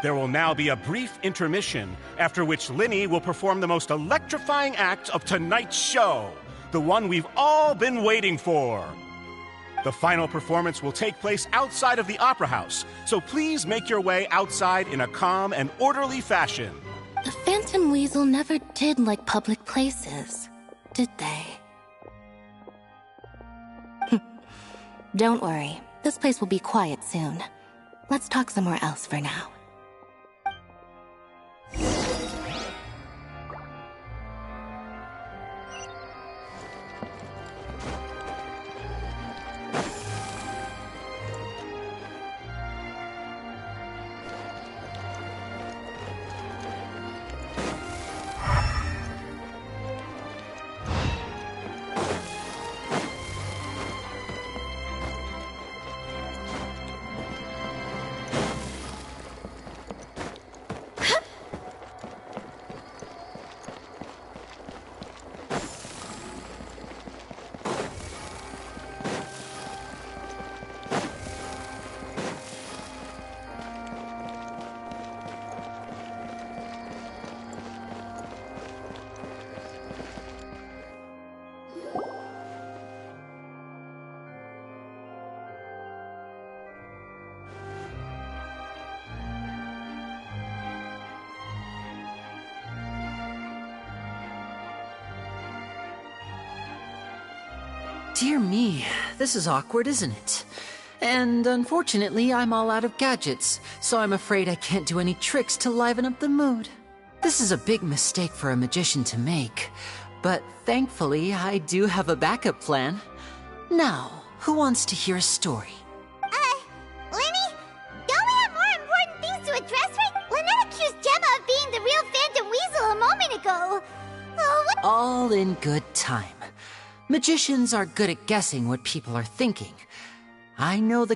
There will now be a brief intermission, after which Linny will perform the most electrifying act of tonight's show, the one we've all been waiting for. The final performance will take place outside of the Opera House, so please make your way outside in a calm and orderly fashion. The Phantom Weasel never did like public places, did they? Don't worry, this place will be quiet soon. Let's talk somewhere else for now. Dear me, this is awkward, isn't it? And unfortunately, I'm all out of gadgets, so I'm afraid I can't do any tricks to liven up the mood. This is a big mistake for a magician to make, but thankfully, I do have a backup plan. Now, who wants to hear a story? Lenny? Don't we have more important things to address, right? Lynette accused Gemma of being the real Phantom Weasel a moment ago. Oh, what? All in good time. Magicians are good at guessing what people are thinking. I know the